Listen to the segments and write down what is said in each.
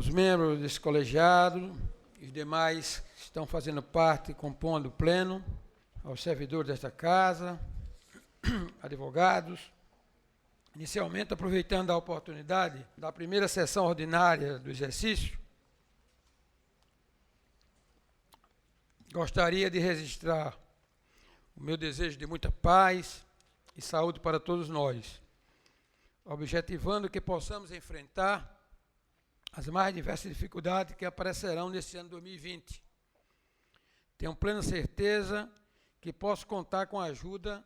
aos membros desse colegiado, os demais que estão fazendo parte, compondo o pleno, aos servidores desta casa, advogados. Inicialmente, aproveitando a oportunidade da primeira sessão ordinária do exercício, gostaria de registrar o meu desejo de muita paz e saúde para todos nós, objetivando que possamos enfrentar as mais diversas dificuldades que aparecerão neste ano 2020. Tenho plena certeza que posso contar com a ajuda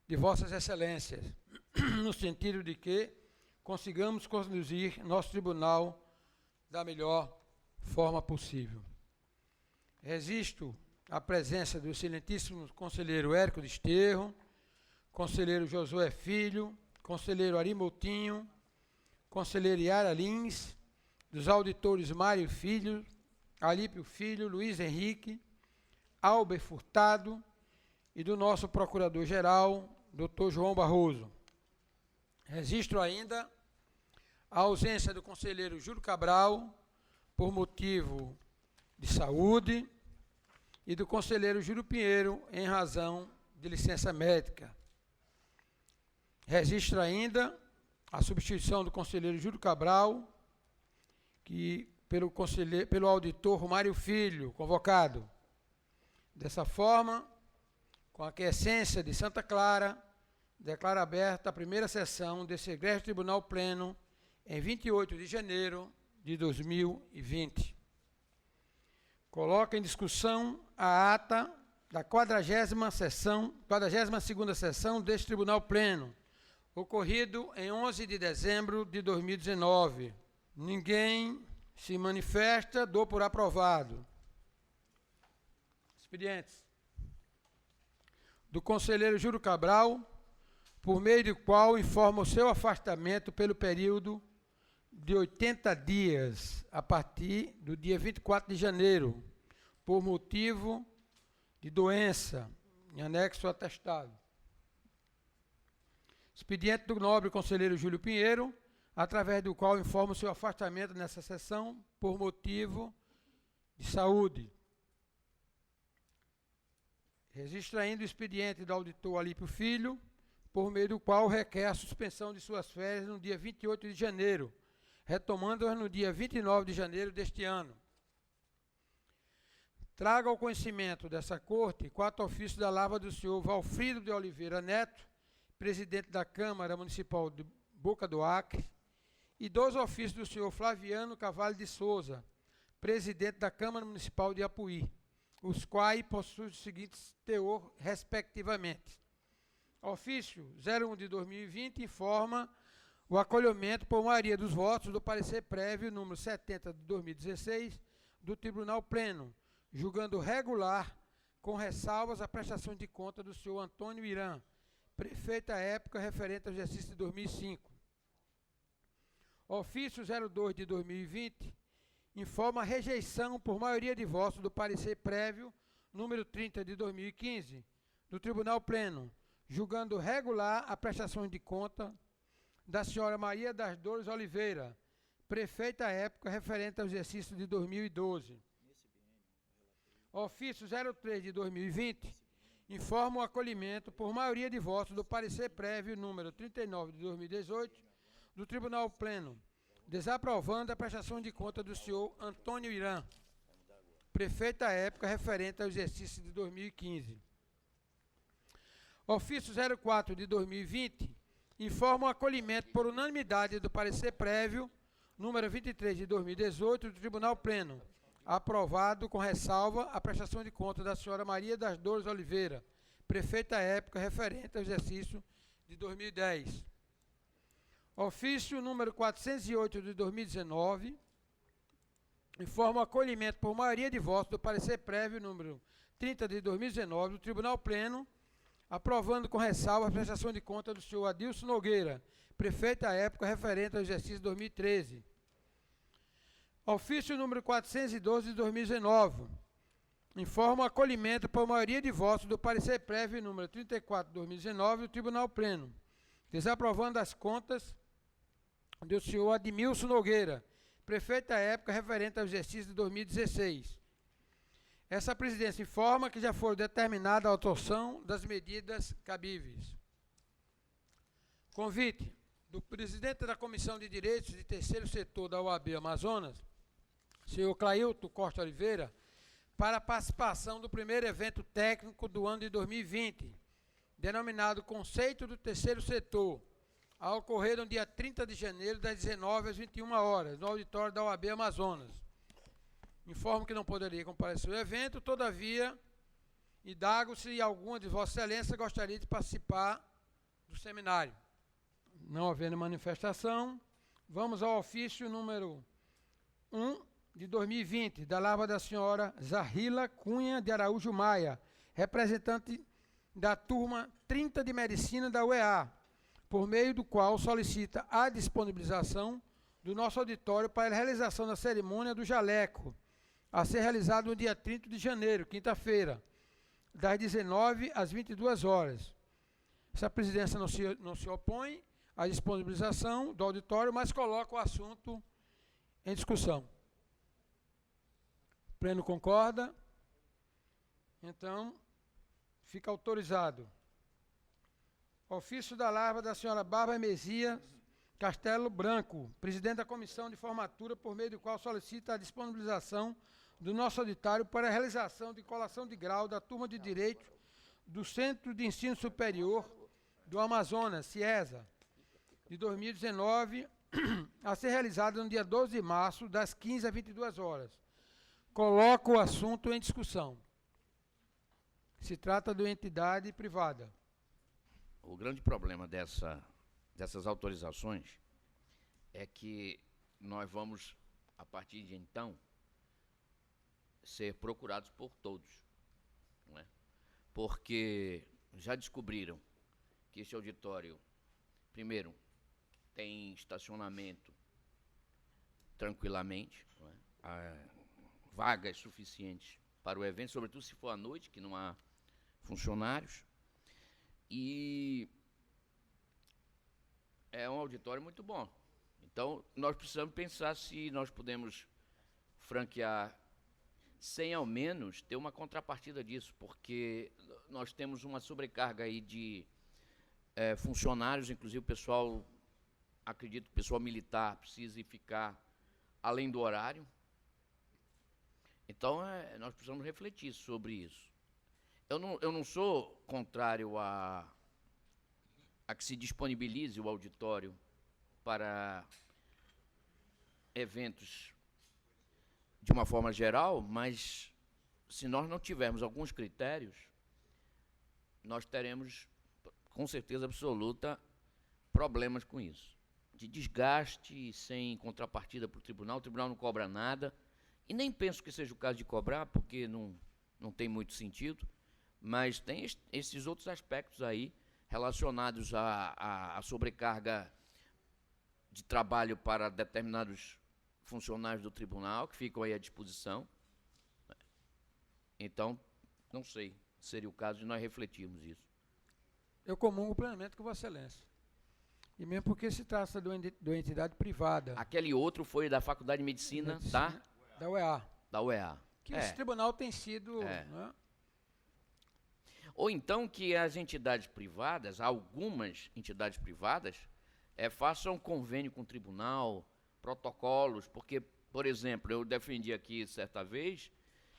de vossas excelências, no sentido de que consigamos conduzir nosso tribunal da melhor forma possível. Registro a presença do excelentíssimo conselheiro Érico Desterro, conselheiro Josué Filho, conselheiro Ari Moutinho, conselheiro Yara Lins, dos auditores Mário Filho, Alípio Filho, Luiz Henrique, Albert Furtado e do nosso procurador-geral, Dr. João Barroso. Registro ainda a ausência do conselheiro Júlio Cabral, por motivo de saúde, e do conselheiro Júlio Pinheiro, em razão de licença médica. Registro ainda a substituição do conselheiro Júlio Cabral, que pelo auditor Mário Filho, convocado. Dessa forma, com a aquiescência de Santa Clara, declaro aberta a primeira sessão desse egrégio Tribunal Pleno em 28 de janeiro de 2020. Coloco em discussão a ata da 42ª sessão deste Tribunal Pleno, ocorrido em 11 de dezembro de 2019. Ninguém se manifesta, dou por aprovado. Expedientes. Do conselheiro Júlio Cabral, por meio do qual informa o seu afastamento pelo período de 80 dias, a partir do dia 24 de janeiro, por motivo de doença, em anexo ao atestado. Expediente do nobre conselheiro Júlio Pinheiro, através do qual informa o seu afastamento nessa sessão por motivo de saúde. Registro ainda o expediente do auditor Alípio Filho, por meio do qual requer a suspensão de suas férias no dia 28 de janeiro, retomando-as no dia 29 de janeiro deste ano. Trago ao conhecimento dessa Corte 4 ofícios da lavra do senhor Valfrido de Oliveira Neto, presidente da Câmara Municipal de Boca do Acre, e 2 ofícios do senhor Flaviano Carvalho de Souza, presidente da Câmara Municipal de Apuí, os quais possuem os seguintes teor, respectivamente. Ofício 01 de 2020 informa o acolhimento por maioria dos votos do parecer prévio número 70 de 2016 do Tribunal Pleno, julgando regular, com ressalvas, a prestação de conta do senhor Antônio Irã, prefeito à época referente ao exercício de 2005. Ofício 02 de 2020 informa a rejeição por maioria de votos do parecer prévio número 30 de 2015 do Tribunal Pleno, julgando regular a prestação de conta da senhora Maria das Dores Oliveira, prefeita à época referente ao exercício de 2012. Ofício 03 de 2020 informa o acolhimento por maioria de votos do parecer prévio número 39 de 2018 do Tribunal Pleno, desaprovando a prestação de conta do senhor Antônio Irã, prefeito à época referente ao exercício de 2015. Ofício 04 de 2020 informa o acolhimento por unanimidade do parecer prévio número 23 de 2018 do Tribunal Pleno, aprovado com ressalva a prestação de conta da senhora Maria das Dores Oliveira, prefeita à época referente ao exercício de 2010. Ofício número 408 de 2019 informa o acolhimento por maioria de votos do parecer prévio número 30 de 2019 do Tribunal Pleno, aprovando com ressalva a prestação de conta do senhor Adilson Nogueira, prefeito à época referente ao exercício de 2013. Ofício número 412 de 2019 informa o acolhimento por maioria de votos do parecer prévio número 34 de 2019 do Tribunal Pleno, desaprovando as contas do senhor Admilson Nogueira, prefeito à época, referente ao exercício de 2016. Essa presidência informa que já foi determinada a adoção das medidas cabíveis. Convite do presidente da Comissão de Direitos de Terceiro Setor da OAB Amazonas, senhor Clailton Costa Oliveira, para a participação do primeiro evento técnico do ano de 2020, denominado Conceito do Terceiro Setor, a ocorrer no dia 30 de janeiro, das 19 às 21 horas, no auditório da OAB Amazonas. Informo que não poderia comparecer ao evento, todavia, indago se alguma de Vossa Excelência gostaria de participar do seminário. Não havendo manifestação, vamos ao ofício número 1 de 2020, da lavra da senhora Zahila Cunha de Araújo Maia, representante da turma 30 de Medicina da UEA, por meio do qual solicita a disponibilização do nosso auditório para a realização da cerimônia do jaleco, a ser realizado no dia 30 de janeiro, quinta-feira, das 19 às 22 horas. Essa presidência não se opõe à disponibilização do auditório, mas coloca o assunto em discussão. O pleno concorda? Então, fica autorizado. Ofício da lavra da senhora Bárbara Messias Castelo Branco, presidente da Comissão de Formatura, por meio do qual solicita a disponibilização do nosso auditório para a realização de colação de grau da turma de Direito do Centro de Ensino Superior do Amazonas, CIESA, de 2019, a ser realizada no dia 12 de março, das 15 às 22 horas. Coloco o assunto em discussão. Se trata de uma entidade privada. O grande problema dessas autorizações é que nós vamos, a partir de então, ser procurados por todos, não é? Porque já descobriram que esse auditório, primeiro, tem estacionamento tranquilamente, não é? Há vagas suficientes para o evento, sobretudo se for à noite, que não há funcionários, e é um auditório muito bom. Então, nós precisamos pensar se nós podemos franquear sem, ao menos, ter uma contrapartida disso, porque nós temos uma sobrecarga aí de funcionários, inclusive o pessoal, acredito que o pessoal militar precise ficar além do horário. Então, nós precisamos refletir sobre isso. Eu não sou contrário a que se disponibilize o auditório para eventos de uma forma geral, mas se nós não tivermos alguns critérios, nós teremos, com certeza absoluta, problemas com isso. De desgaste sem contrapartida para o tribunal não cobra nada, e nem penso que seja o caso de cobrar, porque não tem muito sentido, mas tem esses outros aspectos aí relacionados à sobrecarga de trabalho para determinados funcionários do tribunal, que ficam aí à disposição. Então, não sei, seria o caso de nós refletirmos isso. Eu comungo plenamente com Vossa Excelência. E mesmo porque se trata de uma entidade privada. Aquele outro foi da Faculdade de Medicina, da UEA. Da UEA. Que esse tribunal tem sido... Né? Ou então que as entidades privadas, algumas entidades privadas, façam convênio com o tribunal, protocolos, porque, por exemplo, eu defendi aqui certa vez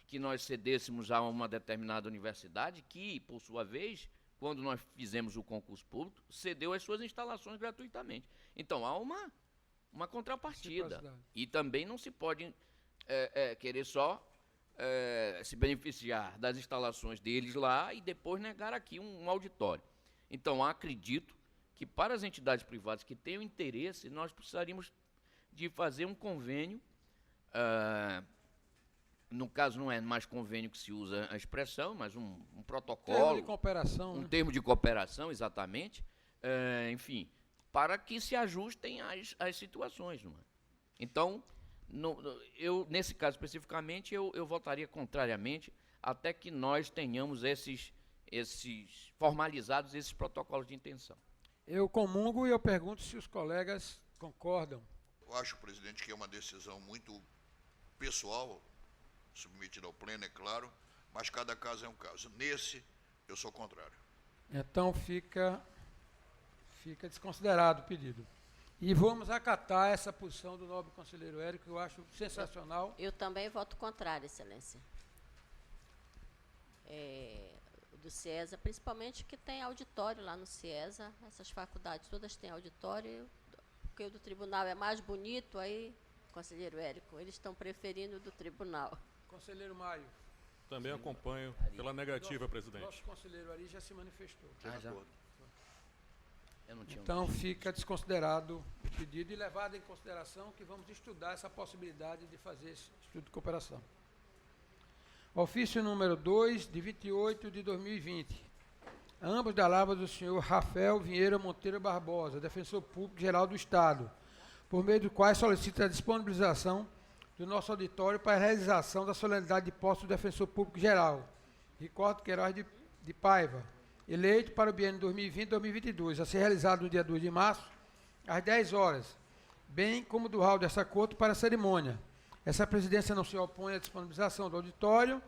que nós cedêssemos a uma determinada universidade que, por sua vez, quando nós fizemos o concurso público, cedeu as suas instalações gratuitamente. Então, há uma contrapartida. E também não se pode querer só se beneficiar das instalações deles lá e depois negar aqui um auditório. Então, acredito que para as entidades privadas que tenham interesse, nós precisaríamos de fazer um convênio, no caso não é mais convênio que se usa a expressão, mas um protocolo. Termo de cooperação. Um termo de cooperação, exatamente, enfim, para que se ajustem às situações. Não é? Então, nesse caso especificamente, eu votaria contrariamente, até que nós tenhamos formalizados esses protocolos de intenção. Eu comungo e eu pergunto se os colegas concordam. Eu acho, presidente, que é uma decisão muito pessoal, submetida ao pleno, é claro, mas cada caso é um caso. Nesse, eu sou contrário. Então fica desconsiderado o pedido. E vamos acatar essa posição do nobre conselheiro Érico, que eu acho sensacional. Eu também voto contrário, excelência. Do CIESA, principalmente que tem auditório lá no CIESA, essas faculdades todas têm auditório, porque o do tribunal é mais bonito, aí, conselheiro Érico, eles estão preferindo o do tribunal. Conselheiro Maio. Também acompanho pela negativa, presidente. Nosso conselheiro Ari já se manifestou. Já. Eu não tinha Então fica desconsiderado o pedido e levado em consideração que vamos estudar essa possibilidade de fazer esse estudo de cooperação. Ofício número 2, de 28 de 2020. Ambos da lavra do senhor Rafael Vieira Monteiro Barbosa, defensor público geral do Estado, por meio do qual solicita a disponibilização do nosso auditório para a realização da solenidade de posse do defensor público geral, Ricardo Queiroz de Paiva, eleito para o biênio 2020-2022, a ser realizado no dia 2 de março, às 10 horas, bem como do hall dessa corte para a cerimônia. Essa presidência não se opõe à disponibilização do auditório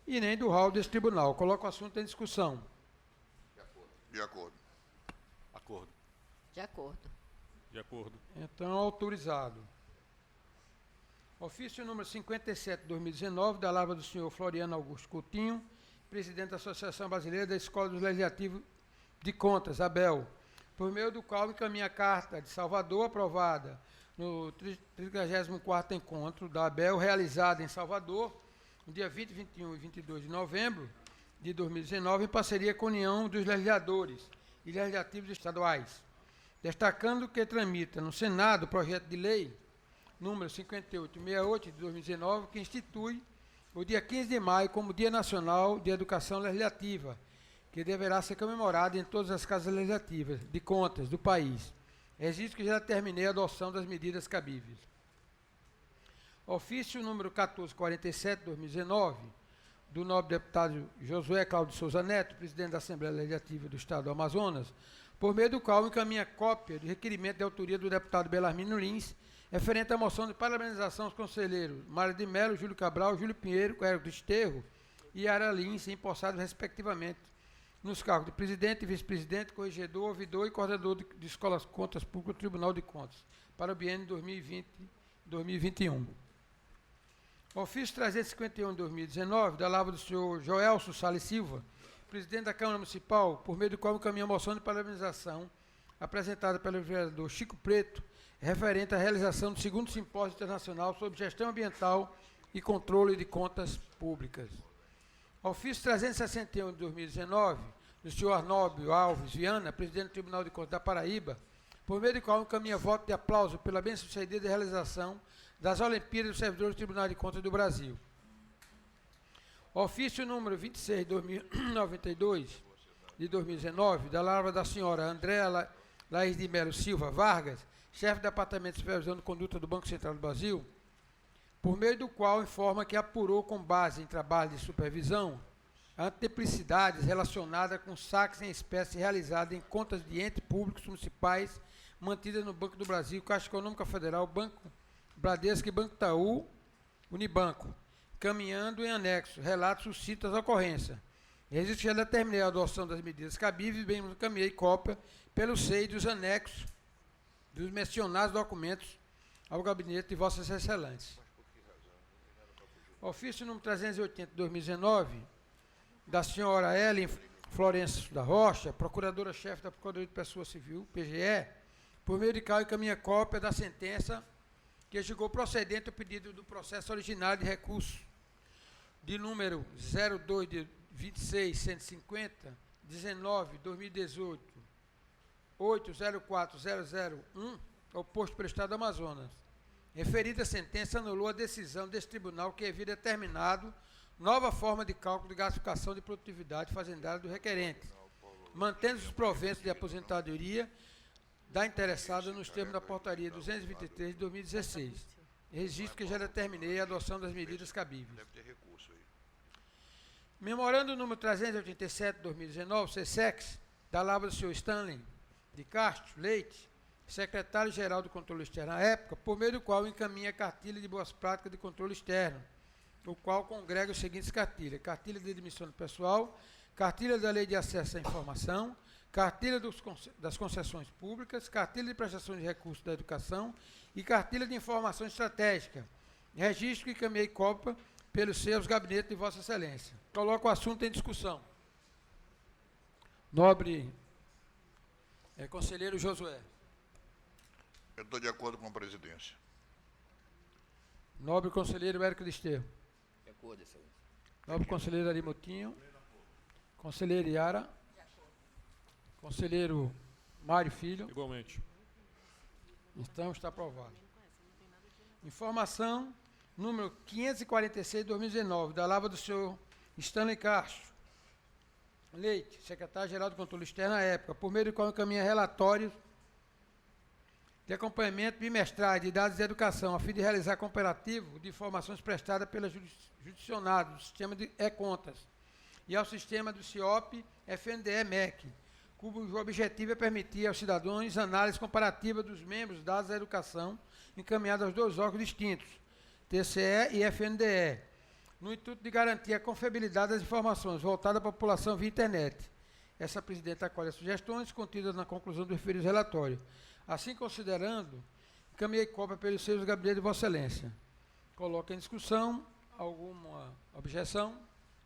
e nem do hall desse tribunal. Coloco o assunto em discussão. De acordo. Acordo. De acordo. De acordo. Então, autorizado. Ofício número 57 de 2019, da lavra do senhor Floriano Augusto Coutinho, presidente da Associação Brasileira da Escola do Legislativo de Contas, ABEL, por meio do qual encaminha a Carta de Salvador, aprovada no 34º encontro da ABEL, realizado em Salvador, no dia 20, 21 e 22 de novembro de 2019, em parceria com a União dos Legisladores e Legislativos Estaduais, destacando que tramita no Senado o projeto de lei número 5868 de 2019, que institui o dia 15 de maio como Dia Nacional de Educação Legislativa, que deverá ser comemorado em todas as casas legislativas de contas do país. Registro que já terminei a adoção das medidas cabíveis. Ofício número 1447 de 2019, do nobre deputado Josué Cláudio Souza Neto, presidente da Assembleia Legislativa do Estado do Amazonas, por meio do qual encaminha cópia de requerimento de autoria do deputado Belarmino Lins, referente à moção de parabenização aos conselheiros Mário de Mello, Júlio Cabral, Júlio Pinheiro, Érico Desterro e Ara Lins, empossados respectivamente nos cargos de presidente, vice-presidente, corregedor, ouvidor e coordenador de escolas contas públicas do Tribunal de Contas, para o biênio 2020-2021. Ofício 351 de 2019, da lavra do senhor Joelso Salles Silva, presidente da Câmara Municipal, por meio do qual encaminha a moção de parabenização apresentada pelo vereador Chico Preto, referente à realização do 2º Simpósio Internacional sobre Gestão Ambiental e Controle de Contas Públicas. Ofício 361 de 2019, do senhor Arnóbio Alves Viana, presidente do Tribunal de Contas da Paraíba, por meio do qual encaminha voto de aplauso pela bem-sucedida realização das Olimpíadas dos Servidores do Tribunal de Contas do Brasil. Ofício número 26 de 2092, de 2019, da lavra da senhora Andréa Laís de Melo Silva Vargas, chefe do Departamento de Supervisão de Conduta do Banco Central do Brasil, por meio do qual informa que apurou com base em trabalho de supervisão anteplicidades relacionadas com saques em espécie realizadas em contas de entes públicos municipais mantidas no Banco do Brasil, Caixa Econômica Federal, Banco Bradesco e Banco Itaú, Unibanco, caminhando em anexo relatos suscitos às ocorrências. Registro já determinei a adoção das medidas cabíveis, bem como encaminhei cópia pelo SEI dos anexos dos mencionados documentos ao gabinete de Vossas Excelências. Ofício número 380 de 2019, da senhora Ellen Florencio da Rocha, procuradora-chefe da Procuradoria de Pessoa Civil, PGE, por meio de qual encaminha cópia da sentença que julgou procedente o pedido do processo originário de recurso de número 02 de 26.150, 19, 2018, 804001, oposto pelo Estado do Amazonas. Referida sentença anulou a decisão desse tribunal que havia determinado nova forma de cálculo de gratificação de produtividade fazendária do requerente, mantendo os proventos de aposentadoria da interessada nos termos da portaria 223 de 2016. Registro que já determinei a adoção das medidas cabíveis. Deve ter recurso aí. Memorando número 387 de 2019, CSEX, da lavra do senhor Stanley de Castro Leite, secretário-geral do Controle Externo à época, por meio do qual encaminha a cartilha de boas práticas de controle externo, o qual congrega os seguintes cartilhas: cartilha de admissão do pessoal, cartilha da Lei de Acesso à Informação, cartilha das concessões públicas, cartilha de prestação de recursos da educação e cartilha de informação estratégica. Registro que encaminhei cópia pelos seus gabinetes de Vossa Excelência. Coloco o assunto em discussão. Nobre conselheiro Josué. Eu estou de acordo com a presidência. Nobre conselheiro Érico Desterro. De acordo, excelência. Nobre conselheiro Arimutinho. Conselheiro Iara. Conselheiro Mário Filho. Igualmente. Então, está aprovado. Informação número 546 de 2019, da lavra do senhor Stanley Castro Leite, secretário-geral do Controle Externo à época, por meio do qual encaminha relatórios de acompanhamento bimestrais de dados de educação, a fim de realizar comparativo de informações prestadas pela judicionado do sistema de e-contas e ao sistema do CIOP FNDE-MEC, cujo objetivo é permitir aos cidadãos análise comparativa dos membros dos dados da educação encaminhados aos dois órgãos distintos, TCE e FNDE, no intuito de garantir a confiabilidade das informações voltadas à população via internet. Essa presidenta acolhe as sugestões contidas na conclusão do referido relatório. Assim considerando, encaminhei cópia pelos seus gabinetes de Vossa Excelência. Coloco em discussão alguma objeção.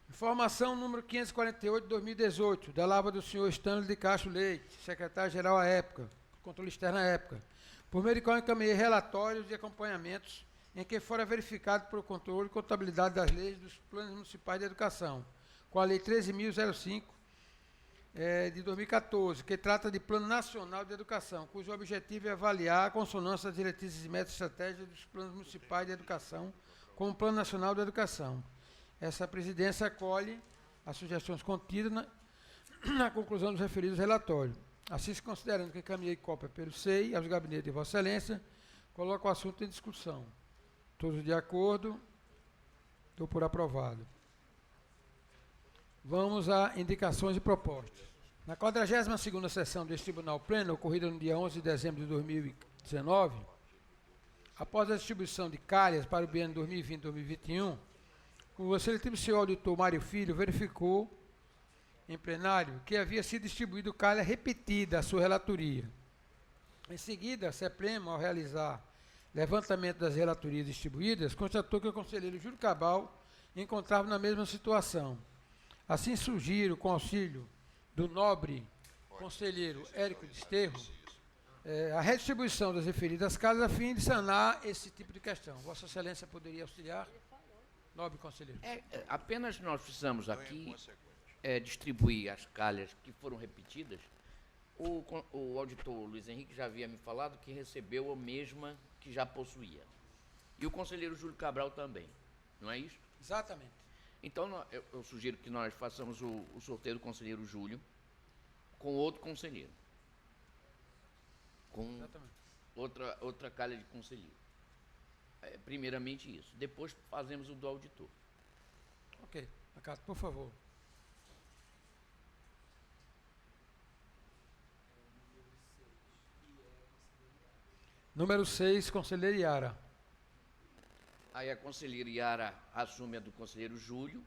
Informação número 548 de 2018, da lavra do senhor Stanley de Castro Leite, secretário-geral à época, Controle Externo à época, por meio de qual encaminhei relatórios de acompanhamentos em que fora verificado por controle e contabilidade das leis dos planos municipais de educação, com a Lei 13.005 de 2014, que trata de Plano Nacional de Educação, cujo objetivo é avaliar a consonância das diretrizes e metas estratégicas dos planos municipais de educação com o Plano Nacional de Educação. Essa presidência acolhe as sugestões contidas na conclusão dos referidos relatórios. Assim, se considerando que encaminhei cópia pelo SEI aos gabinetes de Vossa Excelência, coloco o assunto em discussão. Todos de acordo? Dou por aprovado. Vamos a indicações e propostas. Na 42ª sessão deste Tribunal Pleno, ocorrida no dia 11 de dezembro de 2019, após a distribuição de calhas para o biênio 2020-2021, o excelentíssimo senhor auditor Mário Filho verificou em plenário que havia sido distribuído calha repetida à sua relatoria. Em seguida, a CEPLEM, ao realizar levantamento das relatorias distribuídas, constatou que o conselheiro Júlio Cabral encontrava na mesma situação. Assim, sugiro, com auxílio do nobre conselheiro Érico Desterro, a redistribuição das referidas casas a fim de sanar esse tipo de questão. Vossa Excelência poderia auxiliar? Nobre conselheiro. Apenas nós precisamos aqui distribuir as calhas que foram repetidas. O auditor Luiz Henrique já havia me falado que recebeu a mesma que já possuía. E o conselheiro Júlio Cabral também, não é isso? Exatamente. Então, eu sugiro que nós façamos o sorteio do conselheiro Júlio com outro conselheiro. Com outra calha de conselheiro. Primeiramente isso. Depois fazemos o do auditor. Ok. Acaso, por favor. Número 6, conselheiro Iara. Aí a conselheira Iara assume a do conselheiro Júlio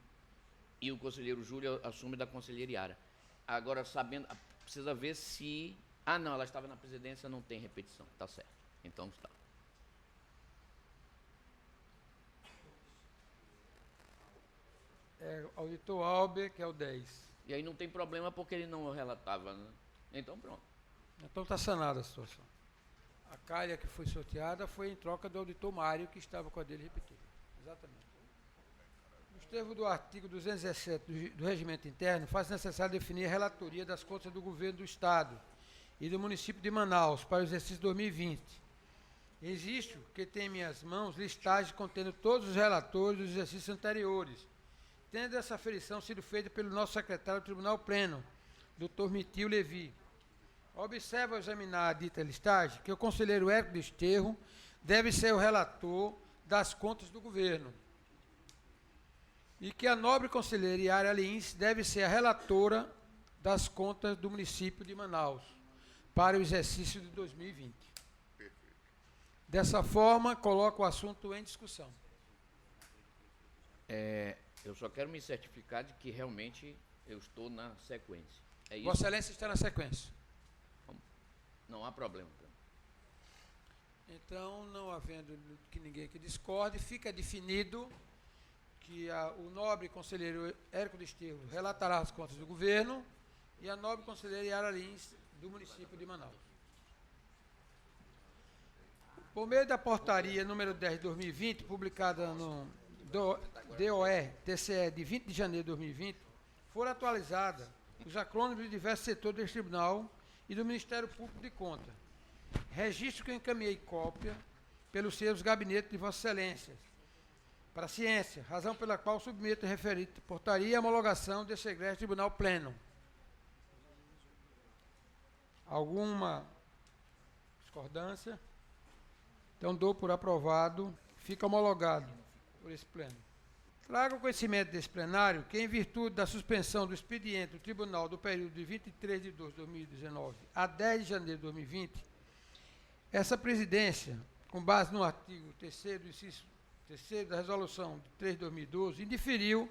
e o conselheiro Júlio assume da conselheira Iara. Agora, sabendo, precisa ver se... Ah, não, ela estava na presidência, não tem repetição. Tá certo. Então está. Auditor Alber, que é o 10. E aí não tem problema porque ele não relatava, né? Então pronto. Então está sanada a situação. A calha que foi sorteada foi em troca do auditor Mário, que estava com a dele repetida. Exatamente. Nos termos do artigo 217 do Regimento Interno, faz necessário definir a relatoria das contas do governo do Estado e do município de Manaus para o exercício 2020. Registro que tem em minhas mãos listagem contendo todos os relatores dos exercícios anteriores, tendo essa aferição sido feita pelo nosso secretário do Tribunal Pleno, Dr. Mitil Levi. Observa ao examinar a dita listagem que o conselheiro Érico Desterro deve ser o relator das contas do governo e que a nobre conselheira Iara Lins deve ser a relatora das contas do município de Manaus para o exercício de 2020. Dessa forma, coloco o assunto em discussão. Eu só quero me certificar de que realmente eu estou na sequência. É isso? Vossa Excelência está na sequência. Não há problema. Então, não havendo que ninguém que discorde, fica definido que o nobre conselheiro Érico Desterro relatará as contas do governo e a nobre conselheira Yara Lins, do município de Manaus. Por meio da portaria número 10 de 2020, publicada no DOE-TCE de 20 de janeiro de 2020, foram atualizadas os acrônimos de diversos setores deste tribunal e do Ministério Público de Contas. Registro que eu encaminhei cópia pelos seus gabinetes de Vossa Excelência para a ciência, razão pela qual submeto a referida portaria e a homologação desse egresso tribunal pleno. Alguma discordância? Então dou por aprovado, fica homologado por esse pleno. Trago conhecimento desse plenário que, em virtude da suspensão do expediente do Tribunal do período de 23 de 2 de 2019 a 10 de janeiro de 2020, essa presidência, com base no artigo 3º do inciso 3º da Resolução de 3 de 2012, indiferiu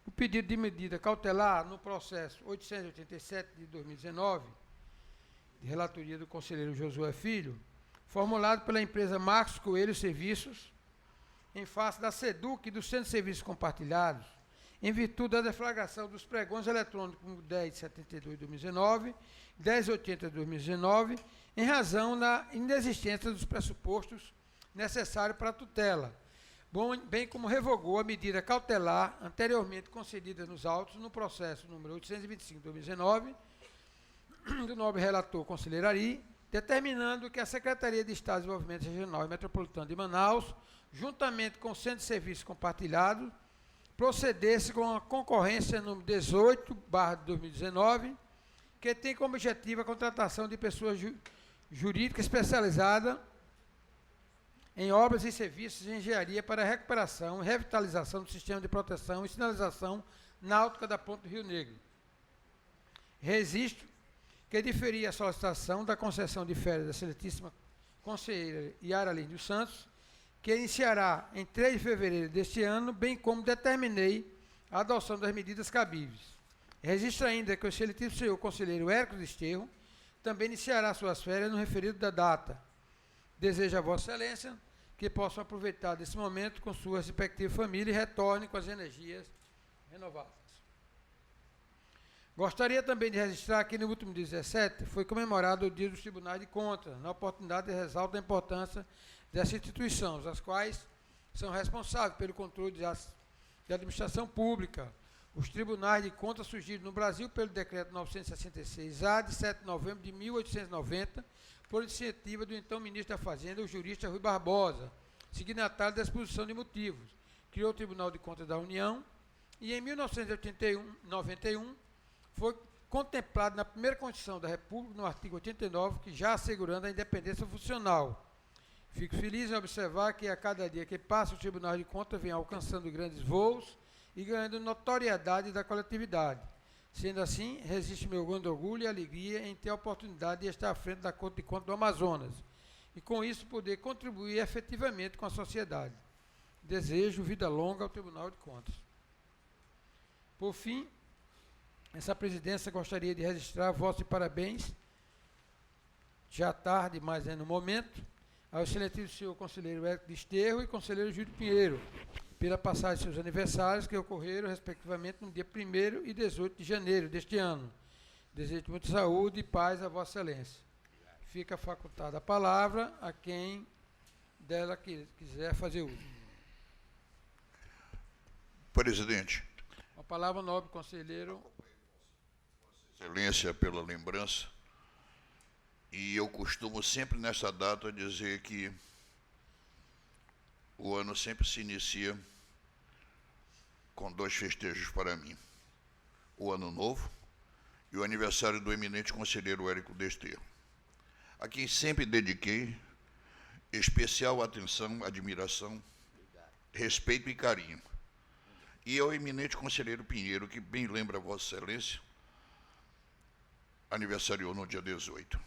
o pedido de medida cautelar no processo 887 de 2019, de relatoria do conselheiro Josué Filho, formulado pela empresa Marcos Coelho Serviços, em face da SEDUC e do Centro de Serviços Compartilhados, em virtude da deflagração dos pregões eletrônicos 1072 de 2019 e 1080 de 2019, em razão da inexistência dos pressupostos necessários para a tutela, bem como revogou a medida cautelar anteriormente concedida nos autos no processo número 825 de 2019, do nobre relator conselheiro Ari, determinando que a Secretaria de Estado de Desenvolvimento Regional e Metropolitano de Manaus, juntamente com o Centro de Serviços Compartilhados, procedesse com a concorrência número 18/2019, que tem como objetivo a contratação de pessoas jurídicas especializadas em obras e serviços de engenharia para a recuperação e revitalização do sistema de proteção e sinalização náutica da Ponte do Rio Negro. Registro que diferia a solicitação da concessão de férias da excelentíssima conselheira Yara Lins dos Santos, que iniciará em 3 de fevereiro deste ano, bem como determinei a adoção das medidas cabíveis. Registro ainda que o excelentíssimo senhor conselheiro Érico Desterro também iniciará suas férias no referido da data. Desejo a Vossa Excelência que possam aproveitar desse momento com sua respectiva família e retornem com as energias renovadas. Gostaria também de registrar que no último 17 foi comemorado o Dia dos Tribunais de Contas, na oportunidade de ressalto da importância dessas instituições, as quais são responsáveis pelo controle da administração pública. Os tribunais de contas surgiram no Brasil pelo Decreto 966-A, de 7 de novembro de 1890, por iniciativa do então ministro da Fazenda, o jurista Rui Barbosa, signatário da exposição de motivos. Criou o Tribunal de Contas da União e, em 1991, foi contemplado na primeira Constituição da República, no artigo 89, que já assegurando a independência funcional. Fico feliz em observar que a cada dia que passa, o Tribunal de Contas vem alcançando grandes voos e ganhando notoriedade da coletividade. Sendo assim, resiste meu grande orgulho e alegria em ter a oportunidade de estar à frente da Corte de Contas do Amazonas e, com isso, poder contribuir efetivamente com a sociedade. Desejo vida longa ao Tribunal de Contas. Por fim, essa presidência gostaria de registrar vossos parabéns, já tarde, mas é no momento, ao excelentíssimo senhor conselheiro Érico Desterro e conselheiro Júlio Pinheiro, pela passagem de seus aniversários que ocorreram, respectivamente, no dia 1º e 18 de janeiro deste ano. Desejo muita saúde e paz a Vossa Excelência. Fica facultada a palavra a quem dela quiser fazer uso. Presidente. A palavra, nobre conselheiro. Excelência, pela lembrança. E eu costumo sempre nessa data dizer que o ano sempre se inicia com 2 festejos para mim. O Ano Novo e o aniversário do eminente conselheiro Érico Desterro, a quem sempre dediquei especial atenção, admiração, respeito e carinho. E ao eminente conselheiro Pinheiro, que bem lembra Vossa Excelência, aniversariou no dia 18.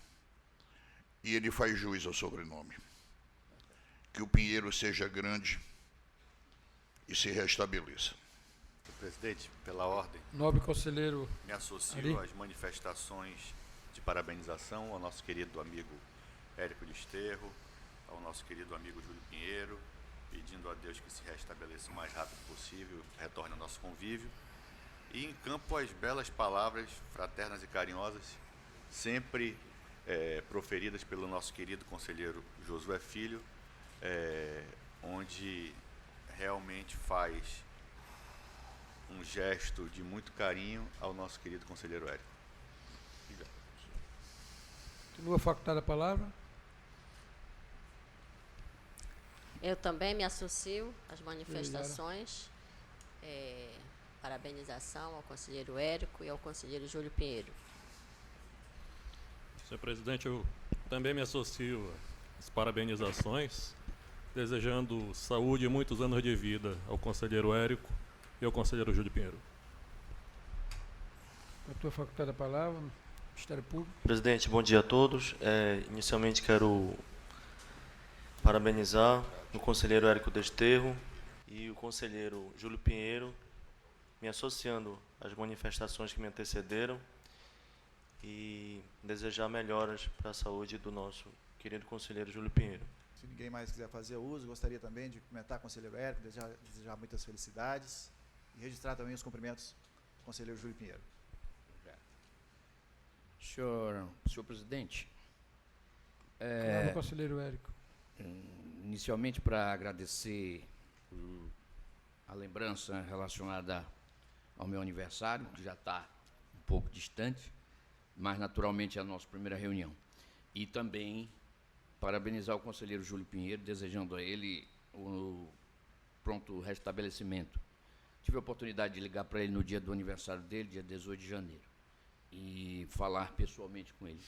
E ele faz jus ao sobrenome. que o Pinheiro seja grande e se restabeleça. Presidente, pela ordem, Nobre conselheiro me associo Ari. às manifestações de parabenização ao nosso querido amigo Érico Desterro, ao nosso querido amigo Júlio Pinheiro, pedindo a Deus que se restabeleça o mais rápido possível, retorne ao nosso convívio. E em campo as belas palavras fraternas e carinhosas, sempre proferidas pelo nosso querido conselheiro Josué Filho, onde realmente faz um gesto de muito carinho ao nosso querido conselheiro Érico. Continua facultada a palavra. Eu também me associo às manifestações. Parabenização ao conselheiro Érico e ao conselheiro Júlio Pinheiro. Senhor presidente, eu também me associo às parabenizações, desejando saúde e muitos anos de vida ao conselheiro Érico e ao conselheiro Júlio Pinheiro. Continua facultada a palavra. Ministério Público. Presidente, bom dia a todos. Inicialmente quero parabenizar o conselheiro Érico Desterro e o conselheiro Júlio Pinheiro, me associando às manifestações que me antecederam e desejar melhoras para a saúde do nosso querido conselheiro Júlio Pinheiro. Se ninguém mais quiser fazer uso, gostaria também de cumprimentar o conselheiro Érico, desejar muitas felicidades e registrar também os cumprimentos do conselheiro Júlio Pinheiro. Senhor presidente, Palavra, conselheiro Érico. inicialmente para agradecer a lembrança relacionada ao meu aniversário, que já está um pouco distante, mas naturalmente é a nossa primeira reunião. E também parabenizar o conselheiro Júlio Pinheiro, desejando a ele o pronto restabelecimento. Tive a oportunidade de ligar para ele no dia do aniversário dele, dia 18 de janeiro, e falar pessoalmente com ele.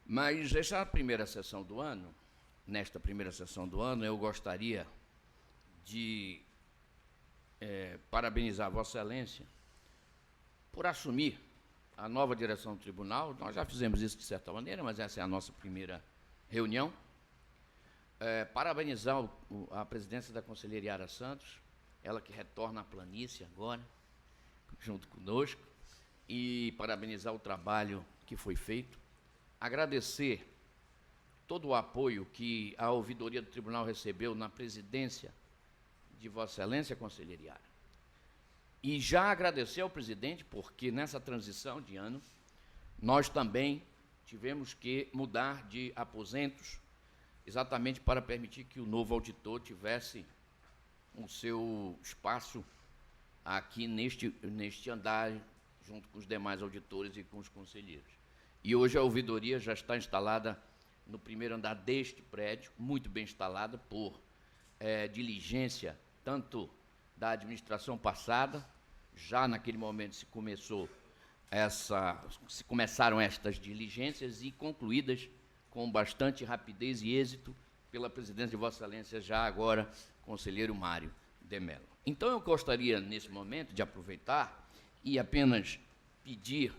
Mas nesta primeira sessão do ano, eu gostaria de parabenizar Vossa Excelência por assumir a nova direção do tribunal. Nós já fizemos isso de certa maneira, mas essa é a nossa primeira reunião. Parabenizar a presidência da conselheira Yara Santos, ela que retorna à planície agora, junto conosco, e parabenizar o trabalho que foi feito. Agradecer todo o apoio que a ouvidoria do tribunal recebeu na presidência de Vossa Excelência, conselheira Yara. E já agradecer ao presidente, porque nessa transição de ano, nós também tivemos que mudar de aposentos, exatamente para permitir que o novo auditor tivesse o seu espaço aqui neste andar, junto com os demais auditores e com os conselheiros. E hoje a ouvidoria já está instalada no primeiro andar deste prédio, muito bem instalada por diligência, tanto da administração passada, já naquele momento se começaram estas diligências e concluídas com bastante rapidez e êxito pela presidência de Vossa Excelência, já agora, conselheiro Mário de Mello. Então, eu gostaria, nesse momento, de aproveitar e apenas pedir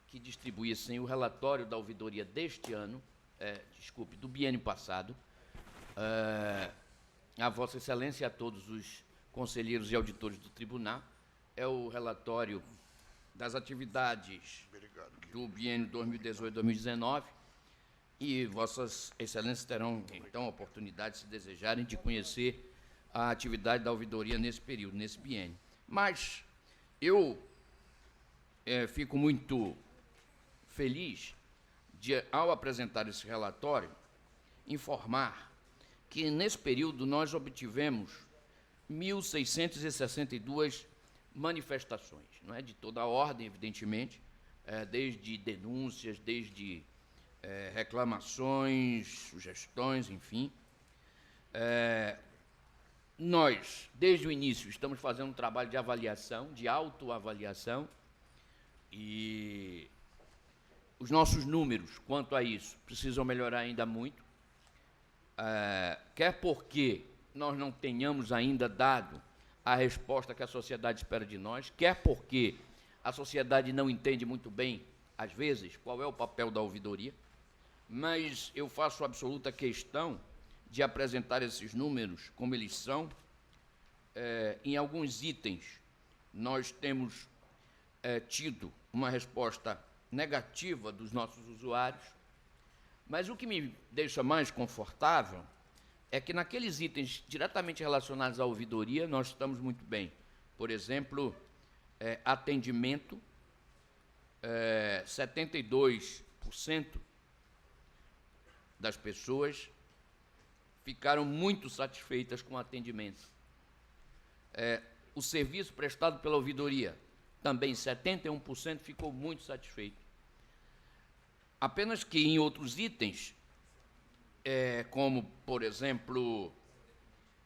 que distribuíssem o relatório da ouvidoria deste ano, do biênio passado, a Vossa Excelência e a todos os conselheiros e auditores do tribunal. É o relatório das atividades do biênio 2018-2019, e Vossas Excelências terão, então, a oportunidade, se desejarem, de conhecer a atividade da ouvidoria nesse período, nesse biênio. Mas eu fico muito feliz de, ao apresentar esse relatório, informar que, nesse período, nós obtivemos 1.662 manifestações, não é, de toda a ordem, evidentemente, desde denúncias, desde reclamações, sugestões, enfim. Nós, desde o início, estamos fazendo um trabalho de avaliação, de autoavaliação, e os nossos números, quanto a isso, precisam melhorar ainda muito, quer porque nós não tenhamos ainda dado a resposta que a sociedade espera de nós, quer porque a sociedade não entende muito bem, às vezes, qual é o papel da ouvidoria. mas eu faço absoluta questão de apresentar esses números como eles são. Em alguns itens, nós temos tido uma resposta negativa dos nossos usuários, mas o que me deixa mais confortável é que naqueles itens diretamente relacionados à ouvidoria, nós estamos muito bem. Por exemplo, atendimento, 72% das pessoas ficaram muito satisfeitas com o atendimento. O serviço prestado pela ouvidoria, também 71% ficou muito satisfeito. Apenas que em outros itens, como, por exemplo,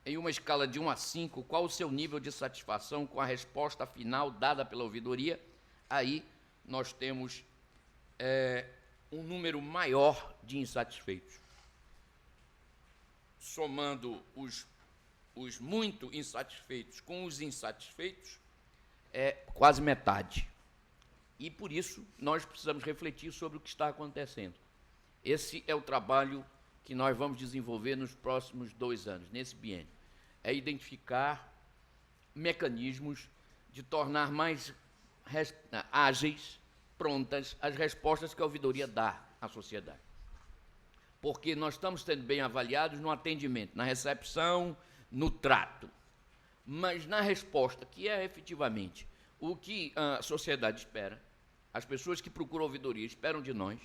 em uma escala de 1 a 5, qual o seu nível de satisfação com a resposta final dada pela ouvidoria? Aí nós temos um número maior de insatisfeitos. Somando os muito insatisfeitos com os insatisfeitos, é quase metade. E, por isso, nós precisamos refletir sobre o que está acontecendo. Esse é o trabalho que nós vamos desenvolver nos próximos 2 anos, nesse biênio. É identificar mecanismos de tornar mais ágeis, prontas, as respostas que a ouvidoria dá à sociedade. Porque nós estamos sendo bem avaliados no atendimento, na recepção, no trato. Mas na resposta, que é efetivamente o que a sociedade espera, as pessoas que procuram ouvidoria esperam de nós,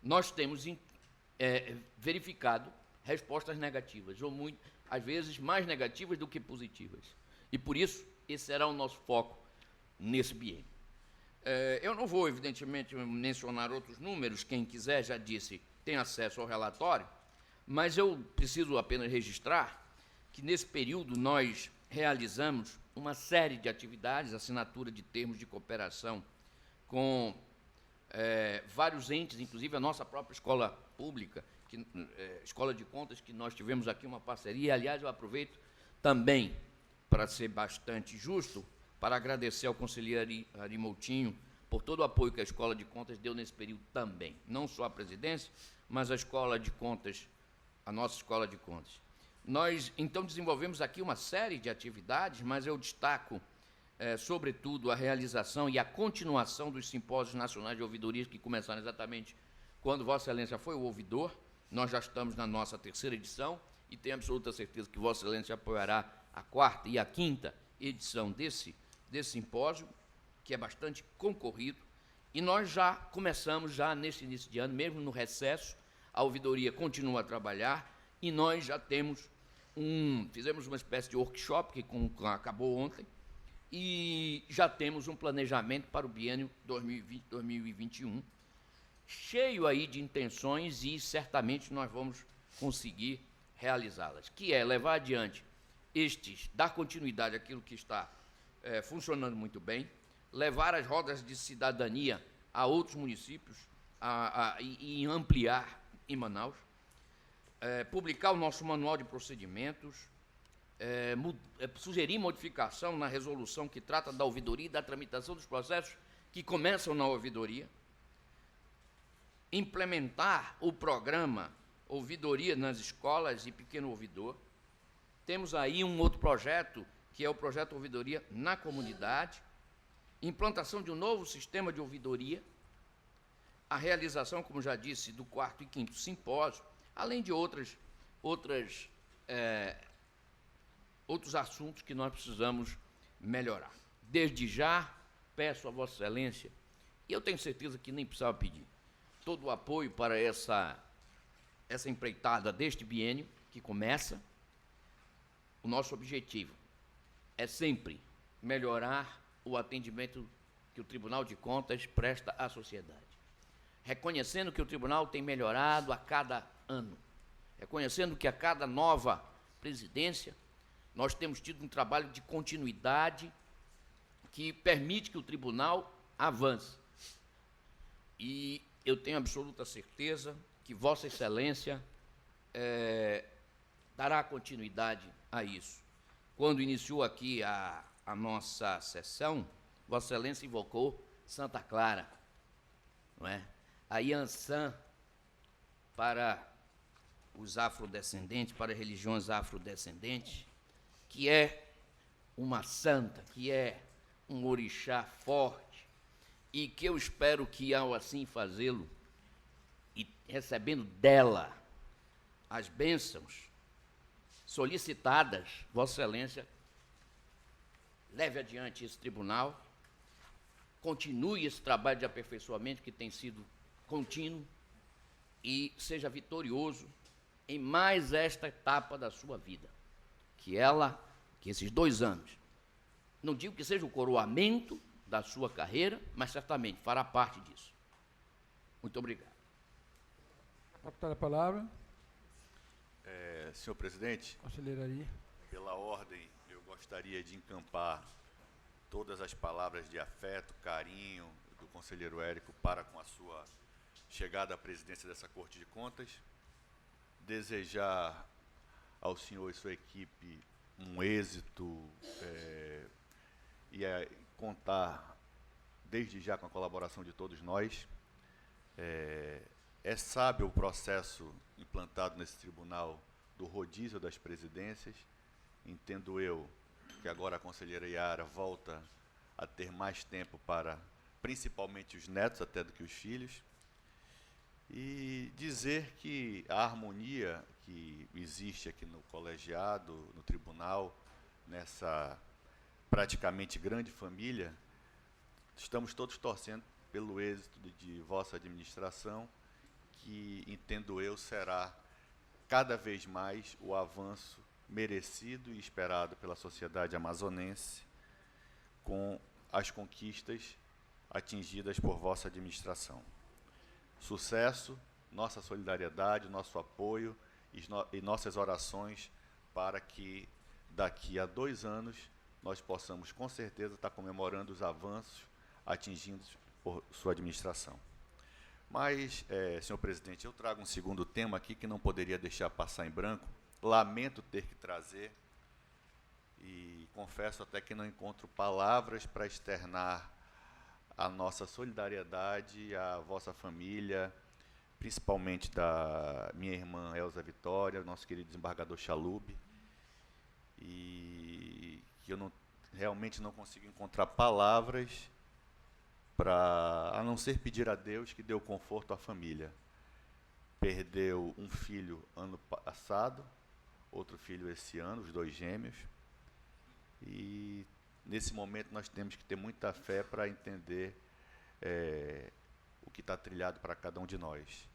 nós temos verificado respostas negativas, ou muito, às vezes mais negativas do que positivas. E por isso, esse será o nosso foco nesse biênio. Eu não vou, evidentemente, mencionar outros números, quem quiser, já disse, tem acesso ao relatório, mas eu preciso apenas registrar que nesse período nós realizamos uma série de atividades, assinatura de termos de cooperação com vários entes, inclusive a nossa própria escola pública, Escola de Contas, que nós tivemos aqui uma parceria. Aliás, eu aproveito também, para ser bastante justo, para agradecer ao conselheiro Ari Moutinho por todo o apoio que a Escola de Contas deu nesse período também. Não só a presidência, mas a Escola de Contas, a nossa Escola de Contas. Nós, então, desenvolvemos aqui uma série de atividades, mas eu destaco, sobretudo, a realização e a continuação dos simpósios nacionais de ouvidorias, que começaram exatamente quando Vossa Excelência foi o ouvidor. Nós já estamos na nossa 3ª edição e tenho absoluta certeza que Vossa Excelência apoiará a 4ª e a 5ª edição desse simpósio, que é bastante concorrido, e nós já começamos, nesse início de ano, mesmo no recesso, a ouvidoria continua a trabalhar, e nós já temos fizemos uma espécie de workshop, que acabou ontem, e já temos um planejamento para o biênio 2020-2021, cheio aí de intenções, e certamente nós vamos conseguir realizá-las, que é levar adiante dar continuidade àquilo que está funcionando muito bem, levar as rodas de cidadania a outros municípios e ampliar em Manaus, publicar o nosso manual de procedimentos, sugerir modificação na resolução que trata da ouvidoria e da tramitação dos processos que começam na ouvidoria, implementar o programa Ouvidoria nas Escolas e Pequeno Ouvidor. Temos aí um outro projeto, que é o projeto Ouvidoria na Comunidade, implantação de um novo sistema de ouvidoria, a realização, como já disse, do 4º e 5º simpósio, além de outros assuntos que nós precisamos melhorar. Desde já, peço a Vossa Excelência, e eu tenho certeza que nem precisava pedir, todo o apoio para essa empreitada deste biênio, que começa. O nosso objetivo é sempre melhorar o atendimento que o Tribunal de Contas presta à sociedade, reconhecendo que o Tribunal tem melhorado a cada ano, reconhecendo que a cada nova presidência nós temos tido um trabalho de continuidade que permite que o Tribunal avance. E eu tenho absoluta certeza que Vossa Excelência dará continuidade a isso. Quando iniciou aqui a nossa sessão, Vossa Excelência invocou Santa Clara, não é? A Yansan para os afrodescendentes, para as religiões afrodescendentes, que é uma santa, que é um orixá forte, e que eu espero que, ao assim fazê-lo, e recebendo dela as bênçãos solicitadas, Vossa Excelência leve adiante esse tribunal, continue esse trabalho de aperfeiçoamento que tem sido contínuo e seja vitorioso em mais esta etapa da sua vida. Que esses 2 anos, não digo que seja o coroamento da sua carreira, mas certamente fará parte disso. Muito obrigado. Deputado, a palavra. Senhor presidente, Conselheiro Ari. pela ordem, eu gostaria de encampar todas as palavras de afeto, carinho do conselheiro Érico para com a sua chegada à presidência dessa Corte de Contas, desejar ao senhor e sua equipe um êxito e contar desde já com a colaboração de todos nós. É sábio o processo implantado nesse tribunal do rodízio das presidências. Entendo eu que agora a conselheira Yara volta a ter mais tempo para, principalmente os netos, até do que os filhos. E dizer que a harmonia que existe aqui no colegiado, no tribunal, nessa praticamente grande família, estamos todos torcendo pelo êxito de vossa administração, que, entendo eu, será cada vez mais o avanço merecido e esperado pela sociedade amazonense com as conquistas atingidas por vossa administração. Sucesso, nossa solidariedade, nosso apoio e nossas orações para que daqui a 2 anos nós possamos com certeza estar comemorando os avanços atingidos por sua administração. Mas, senhor presidente, eu trago um segundo tema aqui que não poderia deixar passar em branco. Lamento ter que trazer e confesso até que não encontro palavras para externar a nossa solidariedade à vossa família, principalmente da minha irmã Elza Vitória, nosso querido desembargador Chalub, e que eu realmente não consigo encontrar palavras a não ser pedir a Deus que dê o conforto à família. Perdeu um filho ano passado, outro filho esse ano, os 2 gêmeos, e nesse momento nós temos que ter muita fé para entender o que está trilhado para cada um de nós.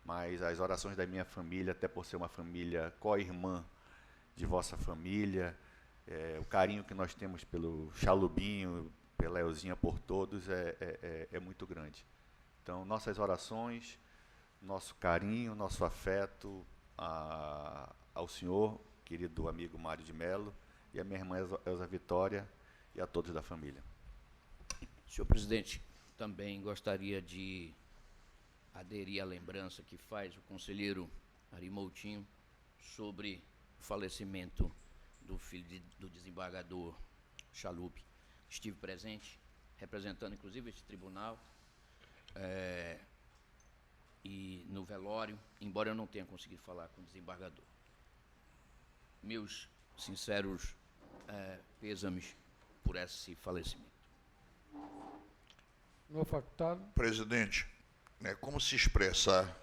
Mas as orações da minha família, até por ser uma família co-irmã de vossa família, o carinho que nós temos pelo Chalubinho, pela Elzinha, por todos, é muito grande. Então, nossas orações, nosso carinho, nosso afeto ao senhor, querido amigo Mário de Mello, e a minha irmã Elza Vitória, e a todos da família. Senhor presidente, também gostaria de aderir à lembrança que faz o conselheiro Ari Moutinho sobre o falecimento do filho do desembargador Chalub. Estive presente, representando inclusive este tribunal, e no velório, embora eu não tenha conseguido falar com o desembargador. Meus sinceros pêsames por esse falecimento. Novo facultado. Presidente, como se expressar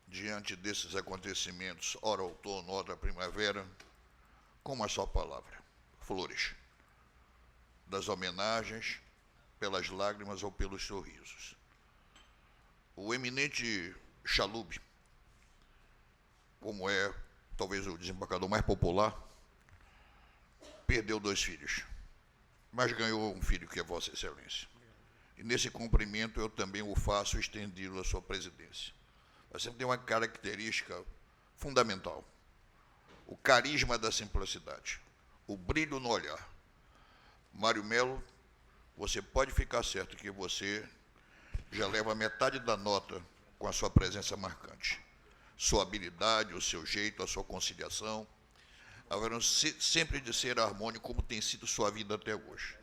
diante desses acontecimentos, ora outono, ora primavera, com uma só palavra: flores. Das homenagens, pelas lágrimas ou pelos sorrisos. O eminente Chalub, como é talvez o desembargador mais popular, perdeu 2 filhos, mas ganhou um filho que é Vossa Excelência. E nesse cumprimento eu também o faço estendido à sua presidência. Mas sempre tem uma característica fundamental: o carisma da simplicidade, o brilho no olhar. Mário Mello, você pode ficar certo que você já leva metade da nota com a sua presença marcante. Sua habilidade, o seu jeito, a sua conciliação, haverão sempre de ser harmônico, como tem sido sua vida até hoje.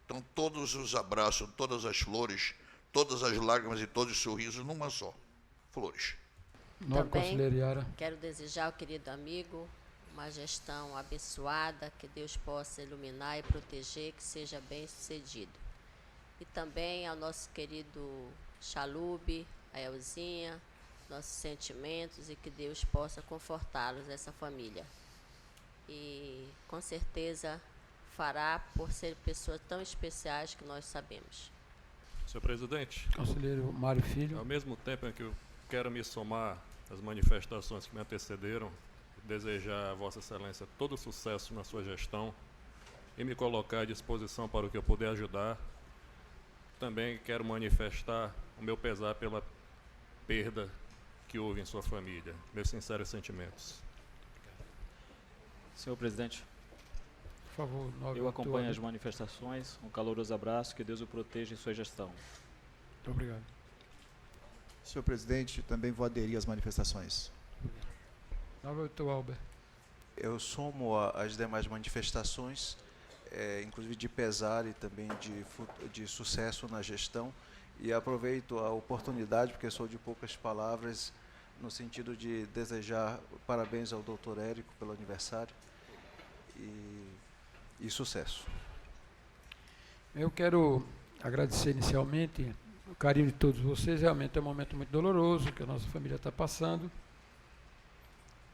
Então, todos os abraços, todas as flores, todas as lágrimas e todos os sorrisos numa só. Flores. Nova Também conselheira Yara. quero desejar ao querido amigo uma gestão abençoada, que Deus possa iluminar e proteger, que seja bem sucedido. E também ao nosso querido Chalube, a Elzinha, nossos sentimentos, e que Deus possa confortá-los, essa família. E com certeza fará, por ser pessoas tão especiais que nós sabemos. Senhor presidente, Conselheiro Mário Filho. ao mesmo tempo em que eu quero me somar às manifestações que me antecederam, desejar a Vossa Excelência todo sucesso na sua gestão e me colocar à disposição para o que eu puder ajudar, também quero manifestar o meu pesar pela perda que houve em sua família. Meus sinceros sentimentos. Senhor presidente, Por favor, eu acompanho as manifestações. Um caloroso abraço, que Deus o proteja em sua gestão. Muito obrigado. Senhor presidente, também vou aderir às manifestações. Nova Albert. Eu somo às demais manifestações, inclusive de pesar e também de sucesso na gestão, e aproveito a oportunidade, porque sou de poucas palavras, no sentido de desejar parabéns ao Dr. Érico pelo aniversário e sucesso. Eu quero agradecer inicialmente o carinho de todos vocês. Realmente é um momento muito doloroso que a nossa família está passando.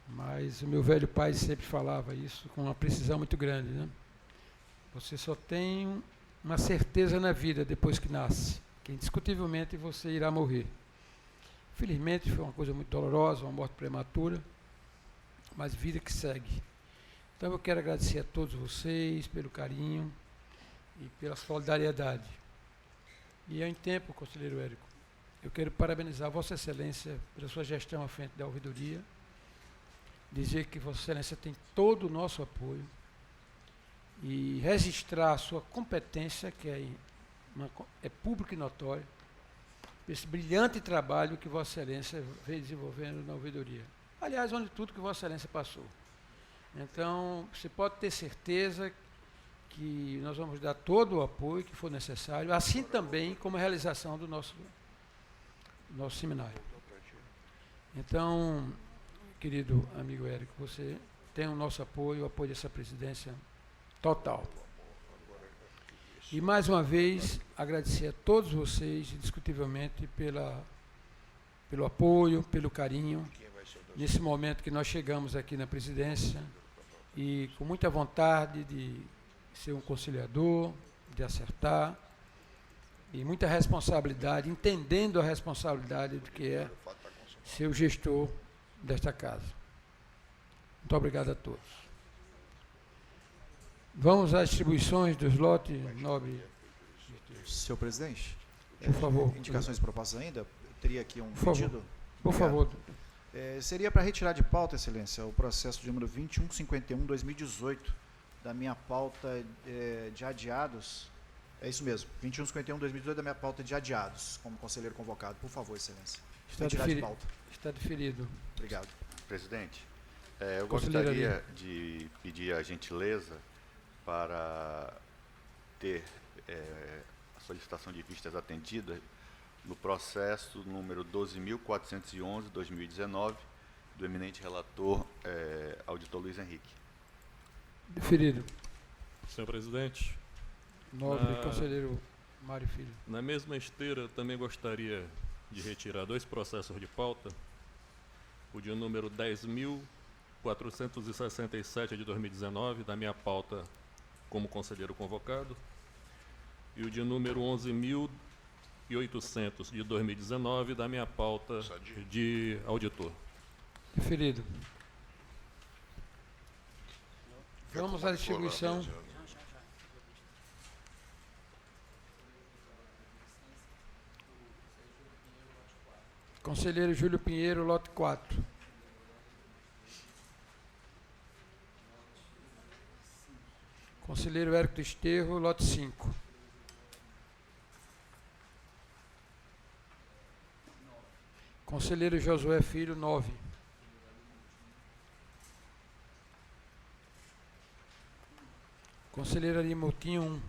Mas o meu velho pai sempre falava isso com uma precisão muito grande, né? Você só tem uma certeza na vida depois que nasce, que indiscutivelmente você irá morrer. Felizmente foi uma coisa muito dolorosa, uma morte prematura, mas vida que segue. Então eu quero agradecer a todos vocês pelo carinho e pela solidariedade. E em tempo, conselheiro Érico, eu quero parabenizar Vossa Excelência pela sua gestão à frente da ouvidoria, dizer que Vossa Excelência tem todo o nosso apoio e registrar a sua competência, que é pública e notória, esse brilhante trabalho que Vossa Excelência veio desenvolvendo na ouvidoria. Aliás, onde tudo que Vossa Excelência passou. Então, você pode ter certeza que nós vamos dar todo o apoio que for necessário, assim também como a realização do nosso seminário. Então, querido amigo Érico, você tem o nosso apoio, o apoio dessa presidência total. E mais uma vez, agradecer a todos vocês, indiscutivelmente, pelo apoio, pelo carinho, nesse momento que nós chegamos aqui na presidência, e com muita vontade de ser um conciliador, de acertar, e muita responsabilidade, entendendo a responsabilidade do que é ser o gestor desta casa. Muito obrigado a todos. Vamos às distribuições dos lotes, nobre. Senhor presidente, Por favor. indicações e propostas ainda. Eu teria aqui um Por favor. pedido. Por Obrigado. favor. Seria para retirar de pauta, Excelência, o processo de número 2151/2018, da minha pauta de adiados. É isso mesmo, 2151/2018 da minha pauta de adiados, como conselheiro convocado. Por favor, Excelência. Retirar de pauta. Está deferido. Obrigado. Presidente, eu Conselheiro gostaria de pedir a gentileza para ter a solicitação de vistas atendida no processo número 12.411/2019, do eminente relator, auditor Luiz Henrique. Deferido. Senhor presidente, Nobre conselheiro Mário Filho. na mesma esteira, eu também gostaria de retirar dois processos de pauta, o de número 10.467 de 2019, da minha pauta como conselheiro convocado, e o de número 11.800 de 2019, da minha pauta de auditor. Deferido. Vamos à distribuição. Conselheiro Júlio Pinheiro, lote 4. Conselheiro Érico Desterro, lote 5. Conselheiro Josué Filho, 9. Conselheiro Arimutinho, 1.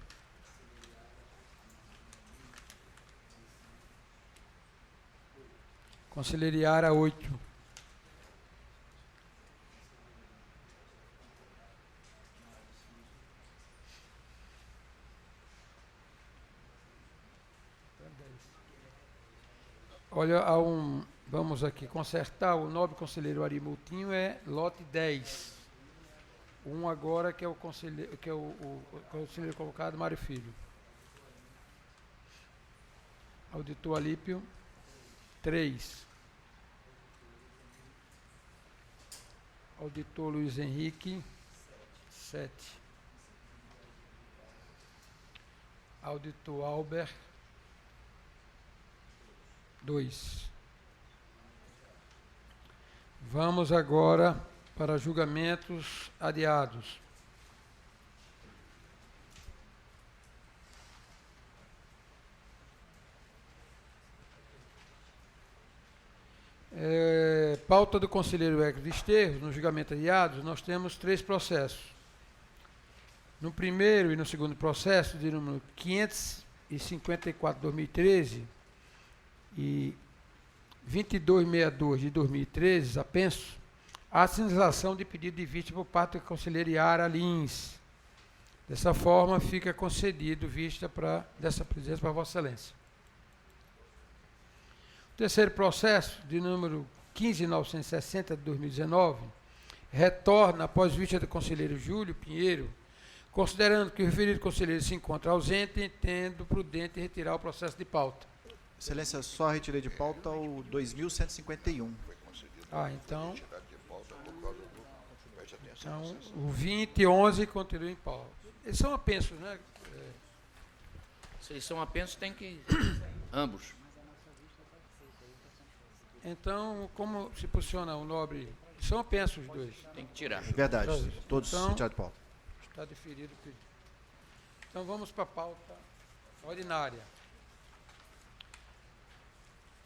Conselheiro Iara, 8. Olha, vamos aqui consertar, o nobre conselheiro Ari Moutinho é lote 10. Um agora que é o conselheiro, o conselheiro colocado, Mário Filho. Auditor Alípio, 3. Auditor Luiz Henrique, 7. Auditor Albert, 2. Vamos agora para julgamentos adiados. Pauta do conselheiro Érico Desterro, no julgamento adiado, nós temos 3 processos. No primeiro e no segundo processo, de número 554/2013 e 2262 de 2013, apenso, a sinalização de pedido de vista por parte da conselheira Yara Lins. Dessa forma, fica concedido vista dessa presença para Vossa Excelência. O terceiro processo, de número 15.960 de 2019, retorna após vista do conselheiro Júlio Pinheiro, considerando que o referido conselheiro se encontra ausente, entendo prudente retirar o processo de pauta. Excelência, só retirei de pauta o 2151. Então o 2011 continua em pauta. Eles são apensos, né? Se eles são apensos, tem que... ambos. Então, como se posiciona o nobre? São apensos os dois. Tem que tirar. Verdade, todos retirados de pauta. Está deferido o pedido. Então, vamos para a pauta ordinária.